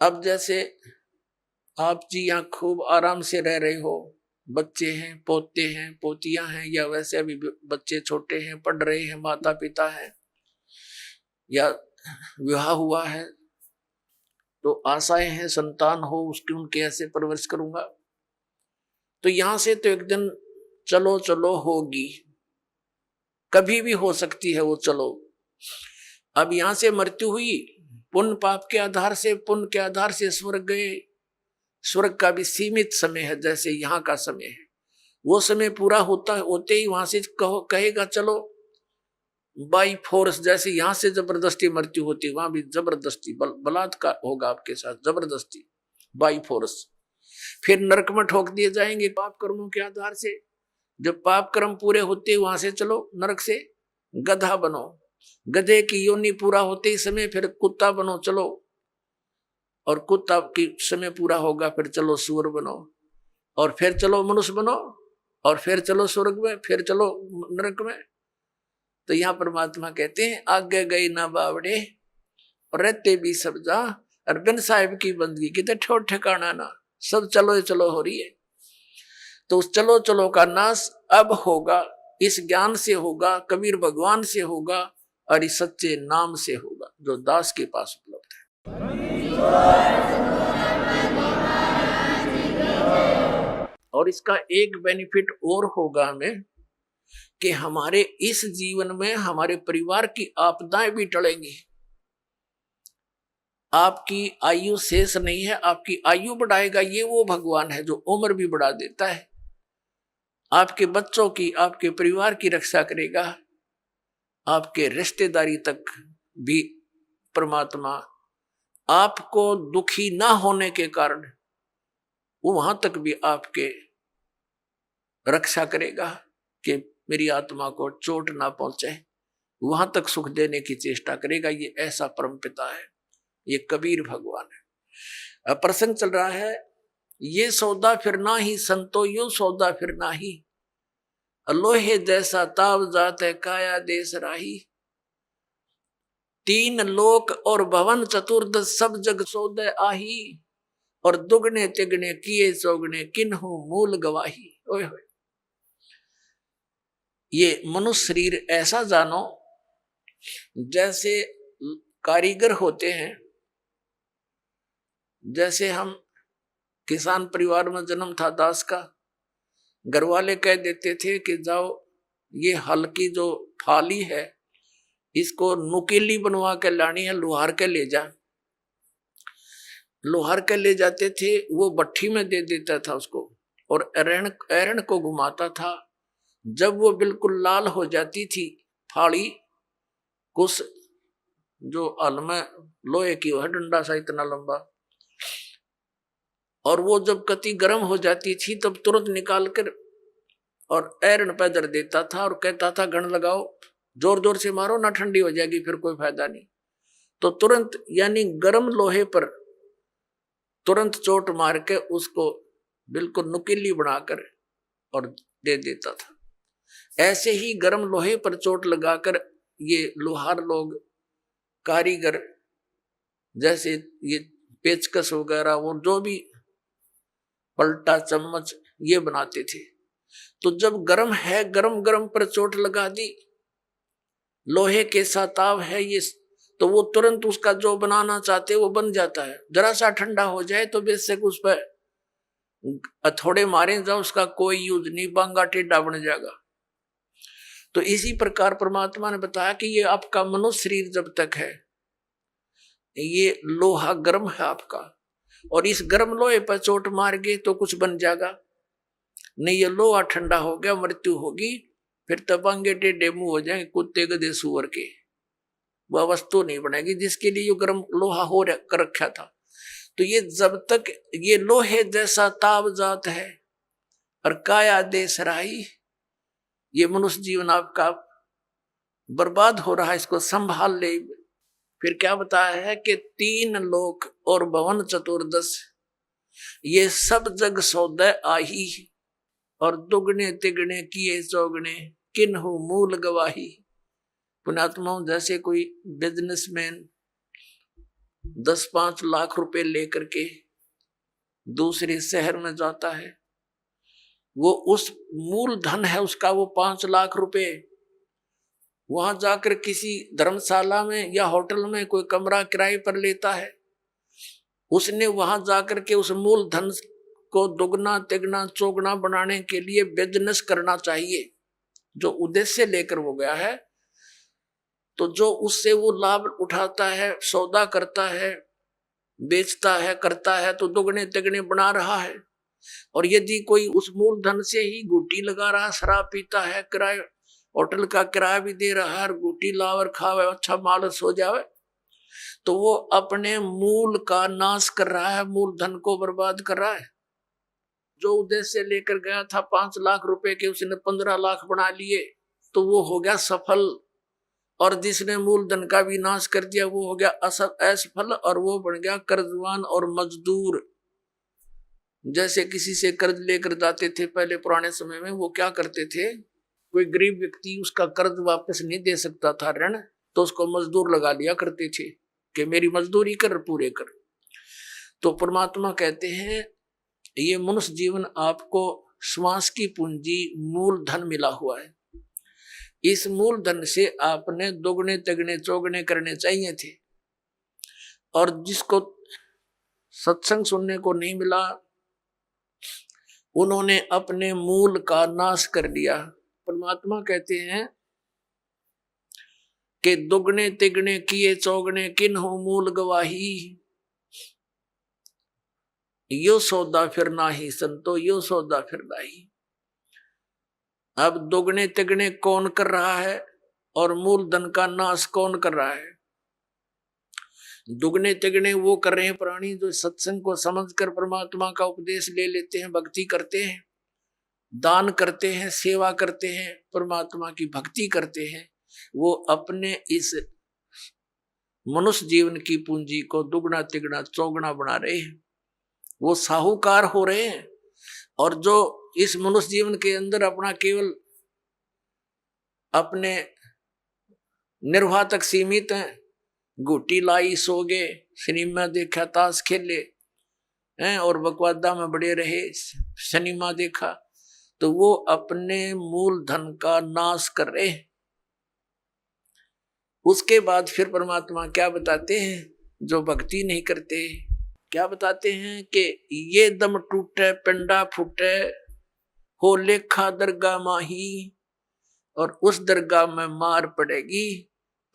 अब जैसे आप जी यहाँ खूब आराम से रह रहे हो, बच्चे हैं, पोते हैं, पोतियां हैं, या वैसे अभी बच्चे छोटे हैं, पढ़ रहे हैं, माता पिता हैं, या विवाह हुआ है तो आशाएं हैं संतान हो उसकी, उनके ऐसे परवरिश करूंगा। तो यहां से तो एक दिन चलो चलो होगी, कभी भी हो सकती है वो चलो। अब यहां से मृत्यु हुई, पुण्य पाप के आधार से, पुण्य के आधार से स्वर्ग गए। स्वर्ग का भी सीमित समय है, जैसे यहाँ का समय है। वो समय पूरा होते ही वहां से कहेगा चलो बाई फोर्स। जैसे यहाँ से जबरदस्ती मृत्यु होती, वहां भी जबरदस्ती बलात्कार होगा आपके साथ, जबरदस्ती बाई फोर्स। फिर नरक में ठोक दिए जाएंगे पाप कर्मों के आधार से। जब पाप कर्म पूरे होते वहां से चलो नरक से गधा बनो, गधे की योनि पूरा होते ही समय फिर कुत्ता बनो चलो, और कुत्ता की समय पूरा होगा फिर चलो सूअर बनो, और फिर चलो मनुष्य बनो, और फिर चलो स्वर्ग में, फिर चलो नरक में। तो यहाँ परमात्मा कहते हैं आगे गई ना बावड़े और रहते भी सब जा, और बिन साहिब की बंदगी कितने ठोर ठिकाना ना। सब चलो चलो हो रही है, तो उस चलो चलो का नाश अब होगा, इस ज्ञान से होगा, कबीर भगवान से होगा, और इस सच्चे नाम से होगा जो दास के पास उपलब्ध है। और इसका एक बेनिफिट और होगा हमें कि हमारे इस जीवन में हमारे परिवार की आपदाएं भी टलेंगी। आपकी आयु शेष नहीं है, आपकी आयु बढ़ाएगा ये वो भगवान है जो उम्र भी बढ़ा देता है। आपके बच्चों की, आपके परिवार की रक्षा करेगा, आपके रिश्तेदारी तक भी परमात्मा आपको दुखी ना होने के कारण वो वहां तक भी आपके रक्षा करेगा कि मेरी आत्मा को चोट ना पहुंचे, वहां तक सुख देने की चेष्टा करेगा। ये ऐसा परम पिता है, ये कबीर भगवान है। अब प्रसंग चल रहा है, ये सौदा फिर ना ही संतो यूं सौदा फिर ना ही। लोहे जैसा ताव जात है काया देश राही। तीन लोक और भवन चतुर्दश सब जग सौदे आही। और दुगने तिगने किए चौगने किन्हु मूल गवाही। ओए होए, ये मनुष्य शरीर ऐसा जानो जैसे कारीगर होते हैं। जैसे हम किसान परिवार में जन्म था दास का, घर वाले कह देते थे कि जाओ ये हल की जो फाली है इसको नुकीली बनवा के लानी है, लोहार के ले जा। लोहार के ले जाते थे, वो भट्ठी में दे देता था उसको और एरण को घुमाता था। जब वो बिल्कुल लाल हो जाती थी फाड़ी, कुछ जो हल में लोहे की है डंडा सा इतना लंबा, और वो जब कति गर्म हो जाती थी तब तुरंत निकाल कर और एरण पे धर देता था और कहता था घण लगाओ, जोर जोर से मारो ना ठंडी हो जाएगी फिर कोई फायदा नहीं। तो तुरंत यानी गर्म लोहे पर तुरंत चोट मार के उसको बिल्कुल नुकीली बनाकर और दे देता था। ऐसे ही गर्म लोहे पर चोट लगाकर ये लोहार लोग, कारीगर, जैसे ये पेचकस वगैरह वो जो भी पलटा चम्मच ये बनाते थे। तो जब गर्म है, गरम गरम पर चोट लगा दी, लोहे के साताव है ये, तो वो तुरंत उसका जो बनाना चाहते वो बन जाता है। जरा सा ठंडा हो जाए तो बेशक उस पर हथौड़े मारे जाओ, उसका कोई यूज नहीं, बांगा टेढ़ा बन जाएगा। तो इसी प्रकार परमात्मा ने बताया कि ये आपका मनुष्य शरीर जब तक है ये लोहा गर्म है आपका, और इस गर्म लोहे पर चोट मार गए तो कुछ बन जाएगा नहीं। ये लोहा ठंडा हो गया, मृत्यु होगी, फिर तबांगे टेढ़े मुंह हो जाएंगे कुत्ते गधे सुअर के, वह वस्तु नहीं बनेगी जिसके लिए ये गर्म लोहा हो कर रखा था। तो ये जब तक ये लोहे जैसा ताव जात है और काया देश राही, ये मनुष्य जीवन आपका बर्बाद हो रहा है, इसको संभाल ले। फिर क्या बताया है कि तीन लोक और भवन चतुर्दश ये सब जग सौदे आही। और दुगने तिगने किए चौगने किन्हु मूल गवाही। पुण्यात्माओं, जैसे कोई बिजनेसमैन 10-5 लाख रुपए लेकर के दूसरे शहर में जाता है, वो उस मूल धन है उसका वो 5 लाख रुपए, वहां जाकर किसी धर्मशाला में या होटल में कोई कमरा किराए पर लेता है। उसने वहां जाकर के उस मूल धन को दुगना तिगना चौगना बनाने के लिए बिजनेस करना चाहिए, जो उद्देश्य लेकर वो गया है। तो जो उससे वो लाभ उठाता है, सौदा करता है, बेचता है, करता है, तो दुगने तिगने बना रहा है। और यदि कोई उस मूल धन से ही गुटी लगा रहा, शराब पीता है, किराए होटल का किराया भी दे रहा है, गुटी लावर खावे, अच्छा मालस हो जावे, तो वो अपने मूल का नाश कर रहा है, मूल धन को बर्बाद कर रहा है। जो उद्देश्य लेकर गया था 5 लाख रुपए के, उसने 15 लाख बना लिए, तो वो हो गया सफल। और जिसने मूल धन का भी नाश कर दिया वो हो गया असफल, और वो बन गया कर्जवान और मजदूर। जैसे किसी से कर्ज लेकर जाते थे पहले पुराने समय में, वो क्या करते थे, कोई गरीब व्यक्ति उसका कर्ज वापस नहीं दे सकता था ऋण, तो उसको मजदूर लगा लिया करते थे कि मेरी मजदूरी कर, पूरे कर। तो परमात्मा कहते हैं ये मनुष्य जीवन आपको श्वास की पूंजी मूल धन मिला हुआ है। इस मूल धन से आपने दोगुने तिगने चौगने करने चाहिए थे। और जिसको सत्संग सुनने को नहीं मिला, उन्होंने अपने मूल का नाश कर दिया। परमात्मा कहते हैं कि दुगने तिगने किए चौगने किन्हु मूल गवाही। यो सौदा फिर नाही संतो, यो सौदा फिर नाही। अब दुगने तिगने कौन कर रहा है और मूल धन का नाश कौन कर रहा है? दुगने तिगने वो कर रहे हैं प्राणी जो सत्संग को समझकर परमात्मा का उपदेश ले लेते हैं, भक्ति करते हैं, दान करते हैं, सेवा करते हैं, परमात्मा की भक्ति करते हैं। वो अपने इस मनुष्य जीवन की पूंजी को दुगना तिगना चौगुना बना रहे हैं, वो साहूकार हो रहे हैं। और जो इस मनुष्य जीवन के अंदर अपना केवल अपने निर्वाह तक सीमित हैं। गुटी लाई सो गए, सिनेमा देखा, ताश खेले हैं और बकवादा में बड़े रहे, सिनेमा देखा, तो वो अपने मूल धन का नाश कर रहे। उसके बाद फिर परमात्मा क्या बताते हैं, जो भक्ति नहीं करते क्या बताते हैं कि ये दम टूटे पिंडा फूटे, हो लेखा दरगाह माही, और उस दरगाह में मार पड़ेगी,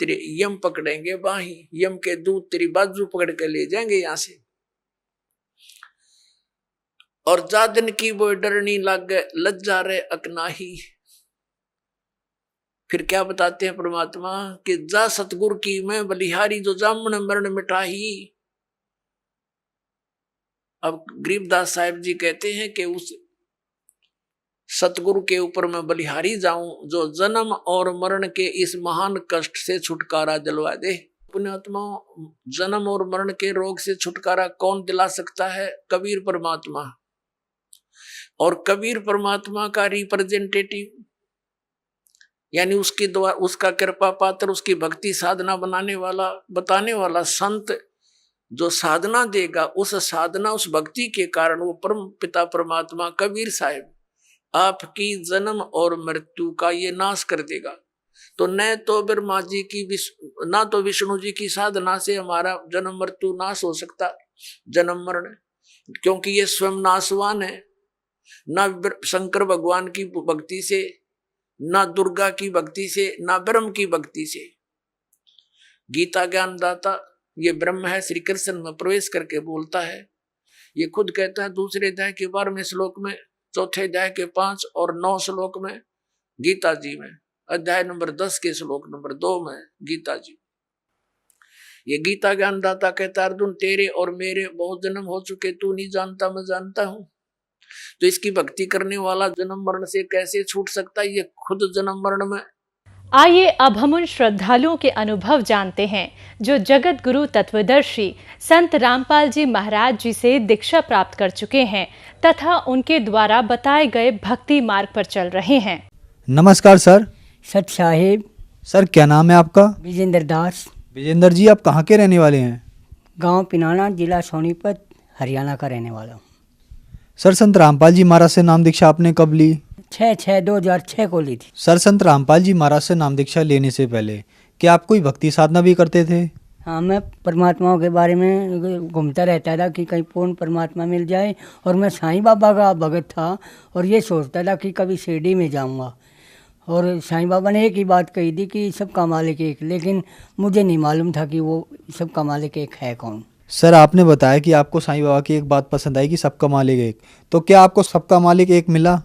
तेरे यम पकड़ेंगे बाही, यम के दूत तेरी बाजू पकड़ के ले जाएंगे यहां से। और जादन की वो डरनी लागे, लज्जा रे अकनाही। फिर क्या बताते हैं परमात्मा कि जा सतगुरु की मैं बलिहारी, जो जामन मरण मिटाही। अब गरीबदास साहिब जी कहते हैं कि उस सतगुरु के ऊपर मैं बलिहारी जाऊं, जो जन्म और मरण के इस महान कष्ट से छुटकारा दिलवा दे। पुण्यात्मा, जन्म और मरण के रोग से छुटकारा कौन दिला सकता है? कबीर परमात्मा। और कबीर परमात्मा का रिप्रेजेंटेटिव, यानी उसके द्वारा, उसका कृपा पात्र, उसकी भक्ति साधना बनाने वाला, बताने वाला संत जो साधना देगा, उस साधना उस भक्ति के कारण वो परम पिता परमात्मा कबीर साहिब आपकी जन्म और मृत्यु का ये नाश कर देगा। तो न तो ब्रह्मा जी की, ना तो विष्णु जी की साधना से हमारा जन्म मृत्यु नाश हो सकता, जन्म मरण, क्योंकि ये स्वयं नाशवान है। ना शंकर भगवान की भक्ति से, ना दुर्गा की भक्ति से, ना ब्रह्म की भक्ति से। गीता ज्ञानदाता ये ब्रह्म है, श्री कृष्ण में प्रवेश करके बोलता है। ये खुद कहता है दूसरे अध्याय के 12वें श्लोक में, चौथे अध्याय के 5 और 9 श्लोक में गीता जी में, अध्याय नंबर 10 के श्लोक नंबर 2 में गीता जी। ये गीता ज्ञानदाता कहता है अर्जुन, तेरे और मेरे बहुत जन्म हो चुके, तू नहीं जानता, मैं जानता हूं। तो इसकी भक्ति करने वाला जन्म मरण से कैसे छूट सकता है? ये खुद जन्म मरण में। आइए अब हम उन श्रद्धालुओं के अनुभव जानते हैं जो जगत गुरु तत्वदर्शी संत रामपाल जी महाराज जी से दीक्षा प्राप्त कर चुके हैं तथा उनके द्वारा बताए गए भक्ति मार्ग पर चल रहे हैं। नमस्कार सर। सत साहिब। सर क्या नाम है आपका? विजेंद्र दास। विजेंद्र जी, आप कहाँ के रहने वाले हैं? गांव पिनाना, जिला सोनीपत, हरियाणा का रहने वाला हूँ। सर संत रामपाल जी महाराज से नाम दीक्षा आपने कब ली? 2006 को ली थी। सर संत रामपाल जी महाराज से नाम दीक्षा लेने से पहले क्या आप कोई भक्ति साधना भी करते थे? हाँ, मैं परमात्माओं के बारे में घूमता रहता था कि कहीं पूर्ण परमात्मा मिल जाए, और मैं साईं बाबा का भगत था और ये सोचता था कि कभी शिरडी में जाऊंगा। और साईं बाबा ने एक ही बात कही थी कि सबका मालिक एक, लेकिन मुझे नहीं मालूम था कि वो सबका मालिक एक है कौन। सर आपने बताया कि आपको साईं बाबा की एक बात पसंद आई कि सबका मालिक एक, तो क्या आपको सबका मालिक एक मिला?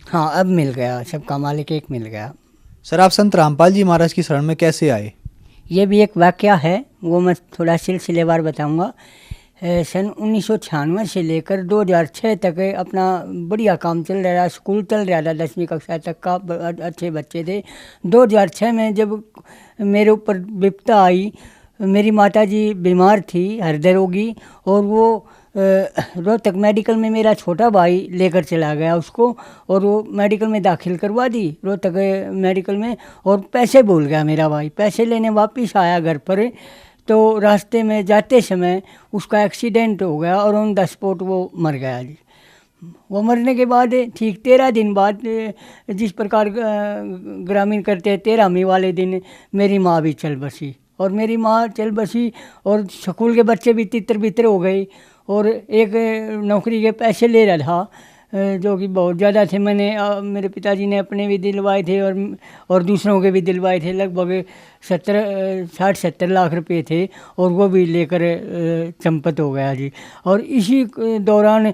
हाँ, अब मिल गया, सबका मालिक एक मिल गया। सर आप संत रामपाल जी महाराज की शरण में कैसे आए? ये भी एक वाकया है, वो मैं थोड़ा सिलसिलेवार बताऊंगा। सन 1996 से लेकर 2006 तक अपना बढ़िया काम चल रहा, स्कूल चल रहा था, 10वीं कक्षा तक का, अच्छे बच्चे थे। 2006 में जब मेरे ऊपर विपदा आई, मेरी माताजी बीमार थी, हृदय रोगी, और वो रोहतक मेडिकल में मेरा छोटा भाई लेकर चला गया उसको, और वो मेडिकल में दाखिल करवा दी रोहतक मेडिकल में, और पैसे भूल गया मेरा भाई। पैसे लेने वापस आया घर पर, तो रास्ते में जाते समय उसका एक्सीडेंट हो गया और ऑन द स्पॉट वो मर गया जी। वो मरने के बाद ठीक 13 दिन बाद, जिस प्रकार ग्रामीण करते हैं, 13वीं वाले दिन मेरी माँ भी चल बसी, और मेरी माँ चल बसी और स्कूल के बच्चे भी तितर बितर हो गए, और एक नौकरी के पैसे ले रहा था जो कि बहुत ज़्यादा थे। मैंने मेरे पिताजी ने अपने भी दिलवाए थे और दूसरों के भी दिलवाए थे, लगभग 60-70 लाख रुपए थे, और वो भी लेकर चंपत हो गया जी। और इसी दौरान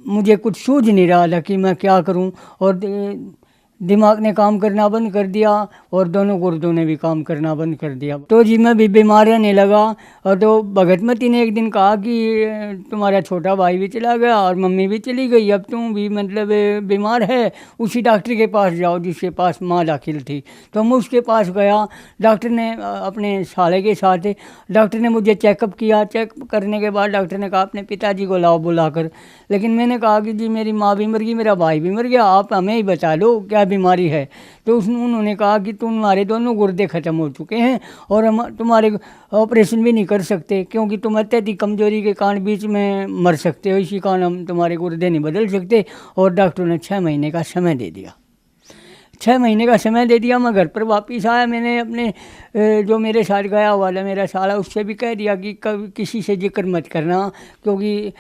मुझे कुछ सूझ नहीं रहा था कि मैं क्या करूं, और दिमाग ने काम करना बंद कर दिया और दोनों गुर्दों ने भी काम करना बंद कर दिया। तो जी मैं भी बीमार रहने लगा, और तो भगतमती ने एक दिन कहा कि तुम्हारा छोटा भाई भी चला गया और मम्मी भी चली गई, अब तुम भी मतलब बीमार है, उसी डॉक्टर के पास जाओ जिसके पास माँ दाखिल थी। तो मैं उसके पास गया, डॉक्टर ने अपने साले के साथ, डॉक्टर ने मुझे चेकअप किया। चेकअप करने के बाद डॉक्टर ने कहा अपने पिताजी को लाओ बुलाकर, लेकिन मैंने कहा कि जी मेरी माँ भी मर गई, मेरा भाई भी मर गया, आप हमें ही बता लो, क्या बीमारी है? तो उन्होंने कहा कि तुम्हारे दोनों गुर्दे ख़त्म हो चुके हैं और हम तुम्हारे ऑपरेशन भी नहीं कर सकते, क्योंकि तुम अत्यधिक कमजोरी के कारण बीच में मर सकते हो, इसी कारण हम तुम्हारे गुर्दे नहीं बदल सकते। और डॉक्टर ने 6 महीने का समय दे दिया। 6 महीने का समय दे दिया। मैं घर पर वापस आया, मैंने अपने जो मेरे साथ गया वाला मेरा साला, उससे भी कह दिया कि कभी किसी से जिक्र मत करना, क्योंकि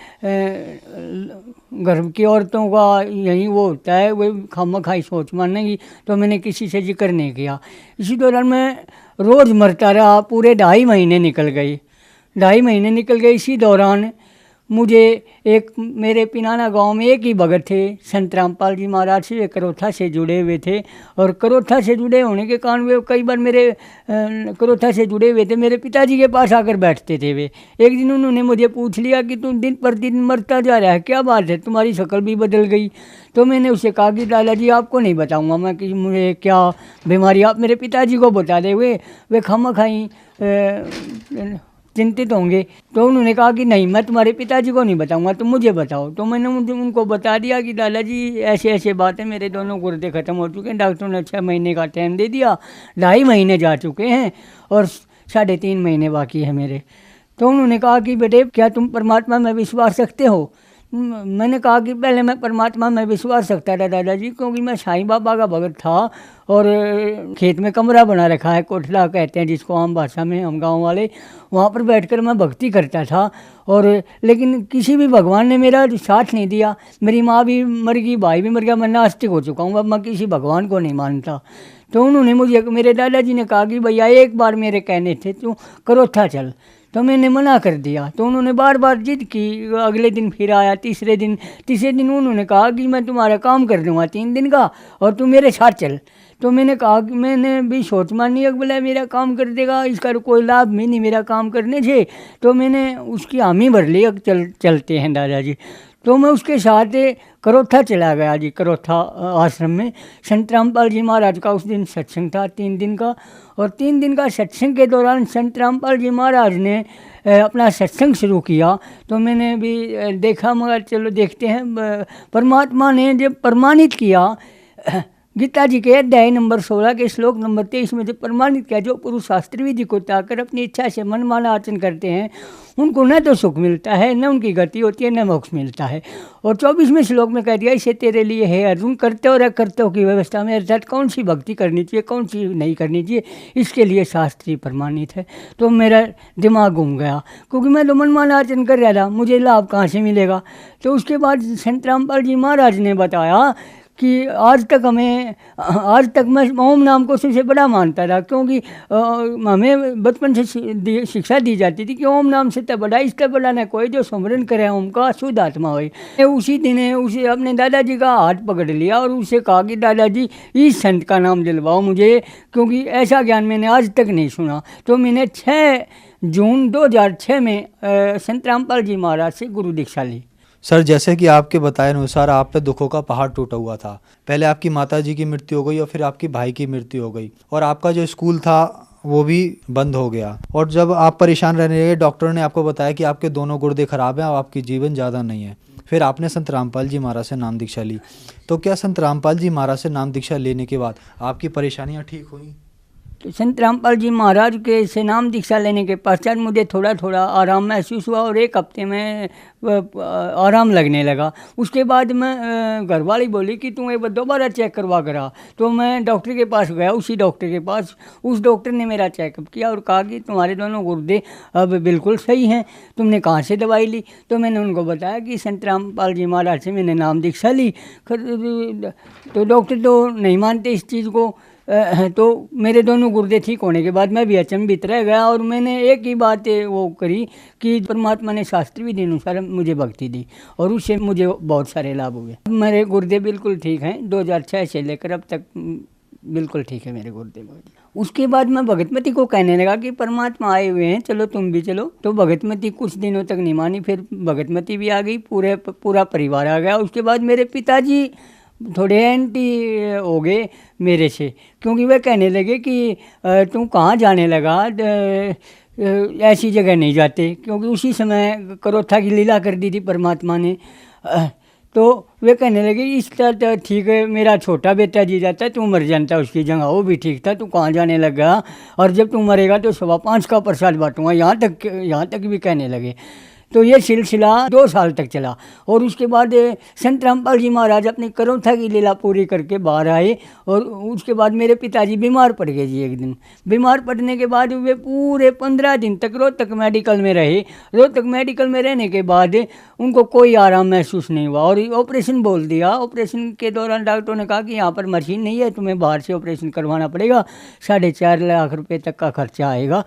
घर की औरतों का यही वो होता है, वो खामखाई सोच मानने की। तो मैंने किसी से जिक्र नहीं किया। इसी दौरान मैं रोज़ मरता रहा। पूरे 2.5 महीने निकल गए। 2.5 महीने निकल गए। इसी दौरान मुझे एक मेरे पिनाना गांव में एक ही भगत थे, संत रामपाल जी महाराज से, वे करोथा से जुड़े हुए थे। और करोथा से जुड़े होने के कारण वे कई बार मेरे करोथा से जुड़े हुए थे, मेरे पिताजी के पास आकर बैठते थे। वे एक दिन उन्होंने मुझे पूछ लिया कि तुम दिन पर दिन मरता जा रहा है, क्या बात है, तुम्हारी शक्ल भी बदल गई। तो मैंने उससे कहा कि लाला जी आपको नहीं बताऊँगा मैं कि मुझे क्या बीमारी, आप मेरे पिताजी को बता दे, वे खामखाई चिंतित होंगे। तो उन्होंने कहा कि नहीं, मैं तुम्हारे पिताजी को नहीं बताऊंगा, तुम मुझे बताओ। तो मैंने उनको बता दिया कि लाला जी ऐसे ऐसे बात है, मेरे दोनों गुर्दे ख़त्म हो चुके हैं, डॉक्टर ने 6 महीने का टाइम दे दिया, 2.5 महीने जा चुके हैं और 3.5 महीने बाकी है मेरे। तो उन्होंने कहा कि बेटे क्या तुम परमात्मा में विश्वास रखते हो? मैंने कहा कि पहले मैं परमात्मा में विश्वास रखता था दादाजी, क्योंकि मैं साईं बाबा का भगत था और खेत में कमरा बना रखा है, कोठला कहते हैं जिसको आम भाषा में हम गांव वाले, वहाँ पर बैठकर मैं भक्ति करता था। और लेकिन किसी भी भगवान ने मेरा साथ नहीं दिया। मेरी माँ भी मर गई, भाई भी मर गया, मैं नास्तिक हो चुका हूँ, अब मैं किसी भगवान को नहीं मानता। तो उन्होंने मुझे, मेरे दादाजी ने कहा कि भैया एक बार मेरे कहने थे तू करोथा चल, तो मैंने मना कर दिया। तो उन्होंने बार बार जिद की। अगले दिन फिर आया, तीसरे दिन उन्होंने कहा कि मैं तुम्हारा काम कर दूंगा 3 दिन का और तू मेरे साथ चल। तो मैंने कहा कि मैंने भी सोच मानी है, बोला मेरा काम कर देगा, इसका कोई लाभ भी नहीं मेरा काम करने से। तो मैंने उसकी हामी भर ली, अब चलते हैं दादाजी। तो मैं उसके साथ करोथा चला गया जी, करोथा आश्रम में। संत रामपाल जी महाराज का उस दिन सत्संग था 3 दिन का। और 3 दिन का सत्संग के दौरान संत रामपाल जी महाराज ने अपना सत्संग शुरू किया। तो मैंने भी देखा, मगर चलो देखते हैं। परमात्मा ने जब प्रमाणित किया, गीता जी के अध्याय नंबर 16 के श्लोक नंबर 23 में जब प्रमाणित किया, जो पुरुष शास्त्र विधि को त्यागकर अपनी इच्छा से मनमाना आचरण करते हैं, उनको न तो सुख मिलता है, न उनकी गति होती है, न मोक्ष मिलता है। और 24वें श्लोक में कह दिया, इसे तेरे लिए है अर्जुन, करते और अकर्तव्य की व्यवस्था में, अर्थात कौन सी भक्ति करनी चाहिए, कौन सी नहीं करनी चाहिए, इसके लिए शास्त्रीय प्रमाणित है। तो मेरा दिमाग घूम गया, क्योंकि मैं तो मनमाना आचरण कर रहा था, मुझे लाभ कहाँ से मिलेगा। तो उसके बाद संत रामपाल जी महाराज ने बताया कि आज तक मैं ओम नाम को सबसे बड़ा मानता था, क्योंकि हमें बचपन से शिक्षा दी जाती थी कि ओम नाम से तब बड़ा, इसका बड़ा न कोई जो सुमरन करे ओम का शुद्ध आत्मा होए। उसी दिन उसे अपने दादाजी का हाथ पकड़ लिया और उसे कहा कि दादाजी इस संत का नाम दिलवाओ मुझे, क्योंकि ऐसा ज्ञान मैंने आज तक नहीं सुना। तो मैंने 6 जून 2006 में संत रामपाल जी महाराज से गुरु दीक्षा ली। सर, जैसे कि आपके बताए अनुसार आप पे दुखों का पहाड़ टूटा हुआ था। पहले आपकी माताजी की मृत्यु हो गई और फिर आपकी भाई की मृत्यु हो गई, और आपका जो स्कूल था वो भी बंद हो गया। और जब आप परेशान रहने लगे, डॉक्टर ने आपको बताया कि आपके दोनों गुर्दे खराब हैं और आपकी जीवन ज़्यादा नहीं है। फिर आपने संत रामपाल जी महाराज से नाम दीक्षा ली। तो क्या संत रामपाल जी महाराज से नाम दीक्षा लेने के बाद आपकी परेशानियाँ ठीक हुई? तो संत रामपाल जी महाराज के से नाम दीक्षा लेने के पश्चात मुझे थोड़ा थोड़ा आराम महसूस हुआ और 1 हफ्ते में आराम लगने लगा। उसके बाद मैं घरवाली बोली कि तू एक बार दोबारा चेक करवा करा। तो मैं डॉक्टर के पास गया, उसी डॉक्टर के पास। उस डॉक्टर ने मेरा चेकअप किया और कहा कि तुम्हारे दोनों गुर्दे अब बिल्कुल सही हैं, तुमने कहाँ से दवाई ली? तो मैंने उनको बताया कि संत रामपाल जी महाराज से मैंने नाम दीक्षा ली। तो डॉक्टर तो नहीं मानते इस चीज़ को। तो मेरे दोनों गुर्दे ठीक होने के बाद मैं भी अचंभित रह गया और मैंने एक ही बात वो करी कि परमात्मा ने शास्त्र विधि अनुसार मुझे भक्ति दी और उससे मुझे बहुत सारे लाभ हुए। मेरे गुर्दे बिल्कुल ठीक हैं, 2006 से लेकर अब तक बिल्कुल ठीक है मेरे गुर्दे। उसके बाद मैं भगतमती को कहने लगा कि परमात्मा आए हुए हैं, चलो तुम भी चलो। तो भगतमती कुछ दिनों तक नहीं मानी, फिर भगतमती भी आ गई, पूरा परिवार आ गया। उसके बाद मेरे पिताजी थोड़े एंटी हो गए मेरे से, क्योंकि वह कहने लगे कि तुम कहाँ जाने लगा, ऐसी जगह नहीं जाते। क्योंकि उसी समय करोथा की लीला कर दी थी परमात्मा ने। तो वे कहने लगे इस तरह तो ठीक है, मेरा छोटा बेटा जी जाता है, तू मर जानता उसकी जगह, वो भी ठीक था, तू कहाँ जाने लगा, और जब तू मरेगा तो 5.25 का प्रसाद बांटूंगा, यहाँ तक भी कहने लगे। तो ये सिलसिला 2 साल तक चला। और उसके बाद संत रामपाल जी महाराज अपनी करोथा की लीला पूरी करके बाहर आए, और उसके बाद मेरे पिताजी बीमार पड़ गए जी। एक दिन बीमार पड़ने के बाद वे पूरे 15 दिन तक रोहतक मेडिकल में रहे। रोहतक मेडिकल में रहने के बाद उनको कोई आराम महसूस नहीं हुआ, और ऑपरेशन बोल दिया। ऑपरेशन के दौरान डॉक्टरों ने कहा कि यहाँ पर मशीन नहीं है, तुम्हें बाहर से ऑपरेशन करवाना पड़ेगा, 4.5 लाख रुपये तक का खर्चा आएगा।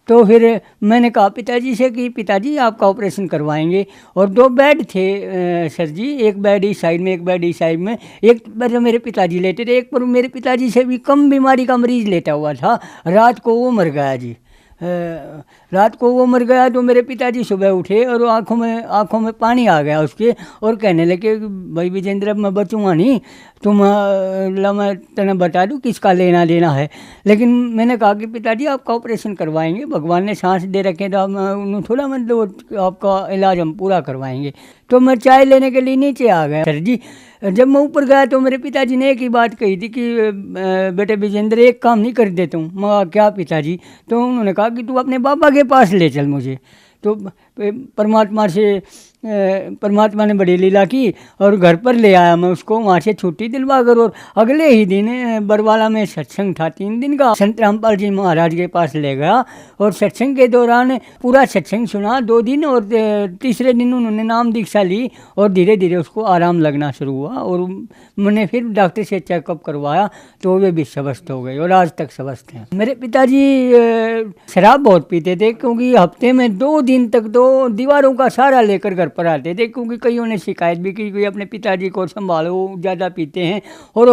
तो फिर मैंने कहा पिताजी से कि पिताजी आपका ऑपरेशन करवाएंगे। और 2 बेड थे सर जी, एक बेड इस साइड में, एक बेड इस साइड में। एक पर मेरे पिताजी लेटे थे, एक पर मेरे पिताजी से भी कम बीमारी का मरीज़ लेटा हुआ था। रात को वो मर गया जी। रात को वो मर गया तो मेरे पिताजी सुबह उठे और आँखों में पानी आ गया उसके, और कहने लगे भाई विजेंद्र, अब मैं बचूँगा नहीं, तुम मैं तेने बता दूँ किसका लेना देना है। लेकिन मैंने कहा कि पिताजी आपका ऑपरेशन करवाएंगे, भगवान ने सांस दे रखे तो उन्होंने थोड़ा मतलब आपका इलाज हम पूरा करवाएंगे। तो मैं चाय लेने के लिए नीचे आ गया सर जी। जब मैं ऊपर गया तो मेरे पिताजी ने एक ही बात कही थी कि बेटे विजेंद्र एक काम नहीं कर देता हूँ। मैं क्या पिताजी? तो उन्होंने कहा कि तू अपने बाबा के पास ले चल मुझे। तो परमात्मा ने बड़ी लीला की और घर पर ले आया मैं उसको, वहाँ से छुट्टी दिलवा कर। और अगले ही दिन बरवाला में सत्संग था 3 दिन का, संत रामपाल जी महाराज के पास ले गया। और सत्संग के दौरान पूरा सत्संग सुना 2 दिन, और तीसरे दिन उन्होंने नाम दीक्षा ली और धीरे धीरे उसको आराम लगना शुरू हुआ। और मैंने फिर डॉक्टर से चेकअप करवाया तो वे भी स्वस्थ हो गए और आज तक स्वस्थ हैं। मेरे पिताजी शराब बहुत पीते थे, क्योंकि हफ्ते में 2 दिन तक तो दीवारों का सहारा लेकर घर पर आते थे, क्योंकि कईयों ने शिकायत भी की कि अपने पिताजी को संभालो, ज़्यादा पीते हैं। और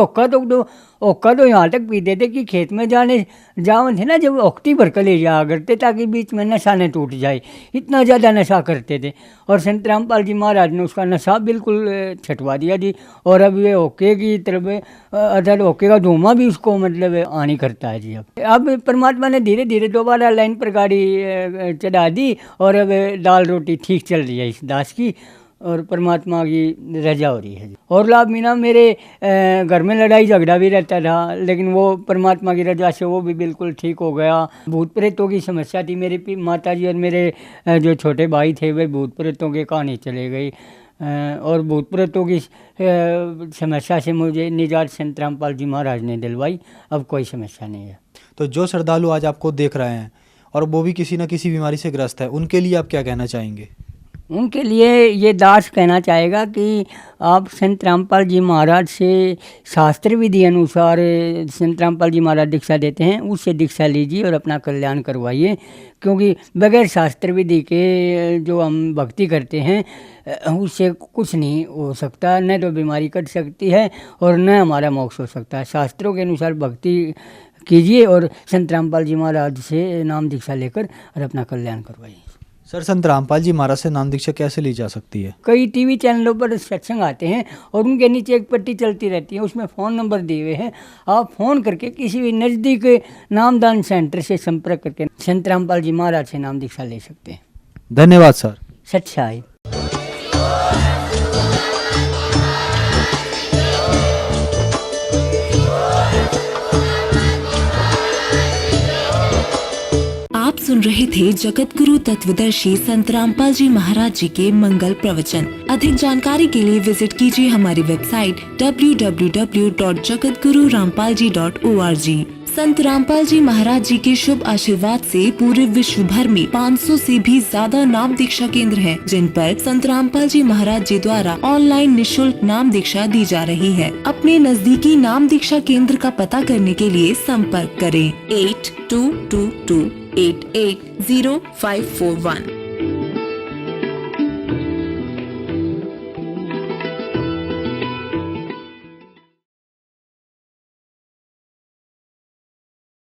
ओक्का तो यहाँ तक पीते थे कि खेत में जावन थे ना, जब ओक्टी भर कर ले जाया करते ताकि बीच में नशा न टूट जाए, इतना ज़्यादा नशा करते थे। और संत रामपाल जी महाराज ने उसका नशा बिल्कुल छटवा दिया जी। और अब ये ओके की तरफ अदर ओके का धुआं भी उसको मतलब आनी करता है जी। अब परमात्मा ने धीरे धीरे दोबारा लाइन पर गाड़ी चढ़ा दी, और अब दाल रोटी ठीक चल रही है इस दास की, और परमात्मा की रजा हो रही है। और लाभ मीना मेरे घर में लड़ाई झगड़ा भी रहता था, लेकिन वो परमात्मा की रजा से वो भी बिल्कुल ठीक हो गया। भूत प्रेतों की समस्या थी, मेरी माताजी और मेरे जो छोटे भाई थे वे भूत प्रेतों के कहानी चले गई। और भूत प्रेतों की समस्या से मुझे निजात संत रामपाल जी महाराज ने दिलवाई। अब कोई समस्या नहीं है। तो जो श्रद्धालु आज आपको देख रहे हैं और वो भी किसी न किसी बीमारी से ग्रस्त है, उनके लिए आप क्या कहना चाहेंगे? उनके लिए ये दास कहना चाहेगा कि आप संत रामपाल जी महाराज से शास्त्र विधि अनुसार संत रामपाल जी महाराज दीक्षा देते हैं, उससे दीक्षा लीजिए और अपना कल्याण करवाइए। क्योंकि बगैर शास्त्र विधि के जो हम भक्ति करते हैं उससे कुछ नहीं हो सकता, न तो बीमारी कट सकती है और न हमारा मोक्ष हो सकता है। शास्त्रों के अनुसार भक्ति कीजिए और संत रामपाल जी महाराज से नाम दीक्षा लेकर और अपना कल्याण करवाइए। सर, संत रामपाल जी महाराज से नाम दीक्षा कैसे ली जा सकती है? कई टीवी चैनलों पर सत्संग आते हैं और उनके नीचे एक पट्टी चलती रहती है, उसमें फ़ोन नंबर दिए हुए हैं। आप फ़ोन करके किसी भी नज़दीक नामदान सेंटर से संपर्क करके संत रामपाल जी महाराज से नाम दीक्षा ले सकते हैं। धन्यवाद सर। सच्चाई। आप सुन रहे थे जगत गुरु तत्वदर्शी संत रामपाल जी महाराज जी के मंगल प्रवचन। अधिक जानकारी के लिए विजिट कीजिए हमारी वेबसाइट www.jagatgururampalji.org। संत रामपाल जी महाराज जी के शुभ आशीर्वाद से पूरे विश्व भर में 500 से भी ज्यादा नाम दीक्षा केंद्र हैं, जिन पर संत रामपाल जी महाराज जी द्वारा ऑनलाइन निशुल्क नाम दीक्षा दी जा रही है। अपने नजदीकी नाम दीक्षा केंद्र का पता करने के लिए संपर्क करें 8222880541।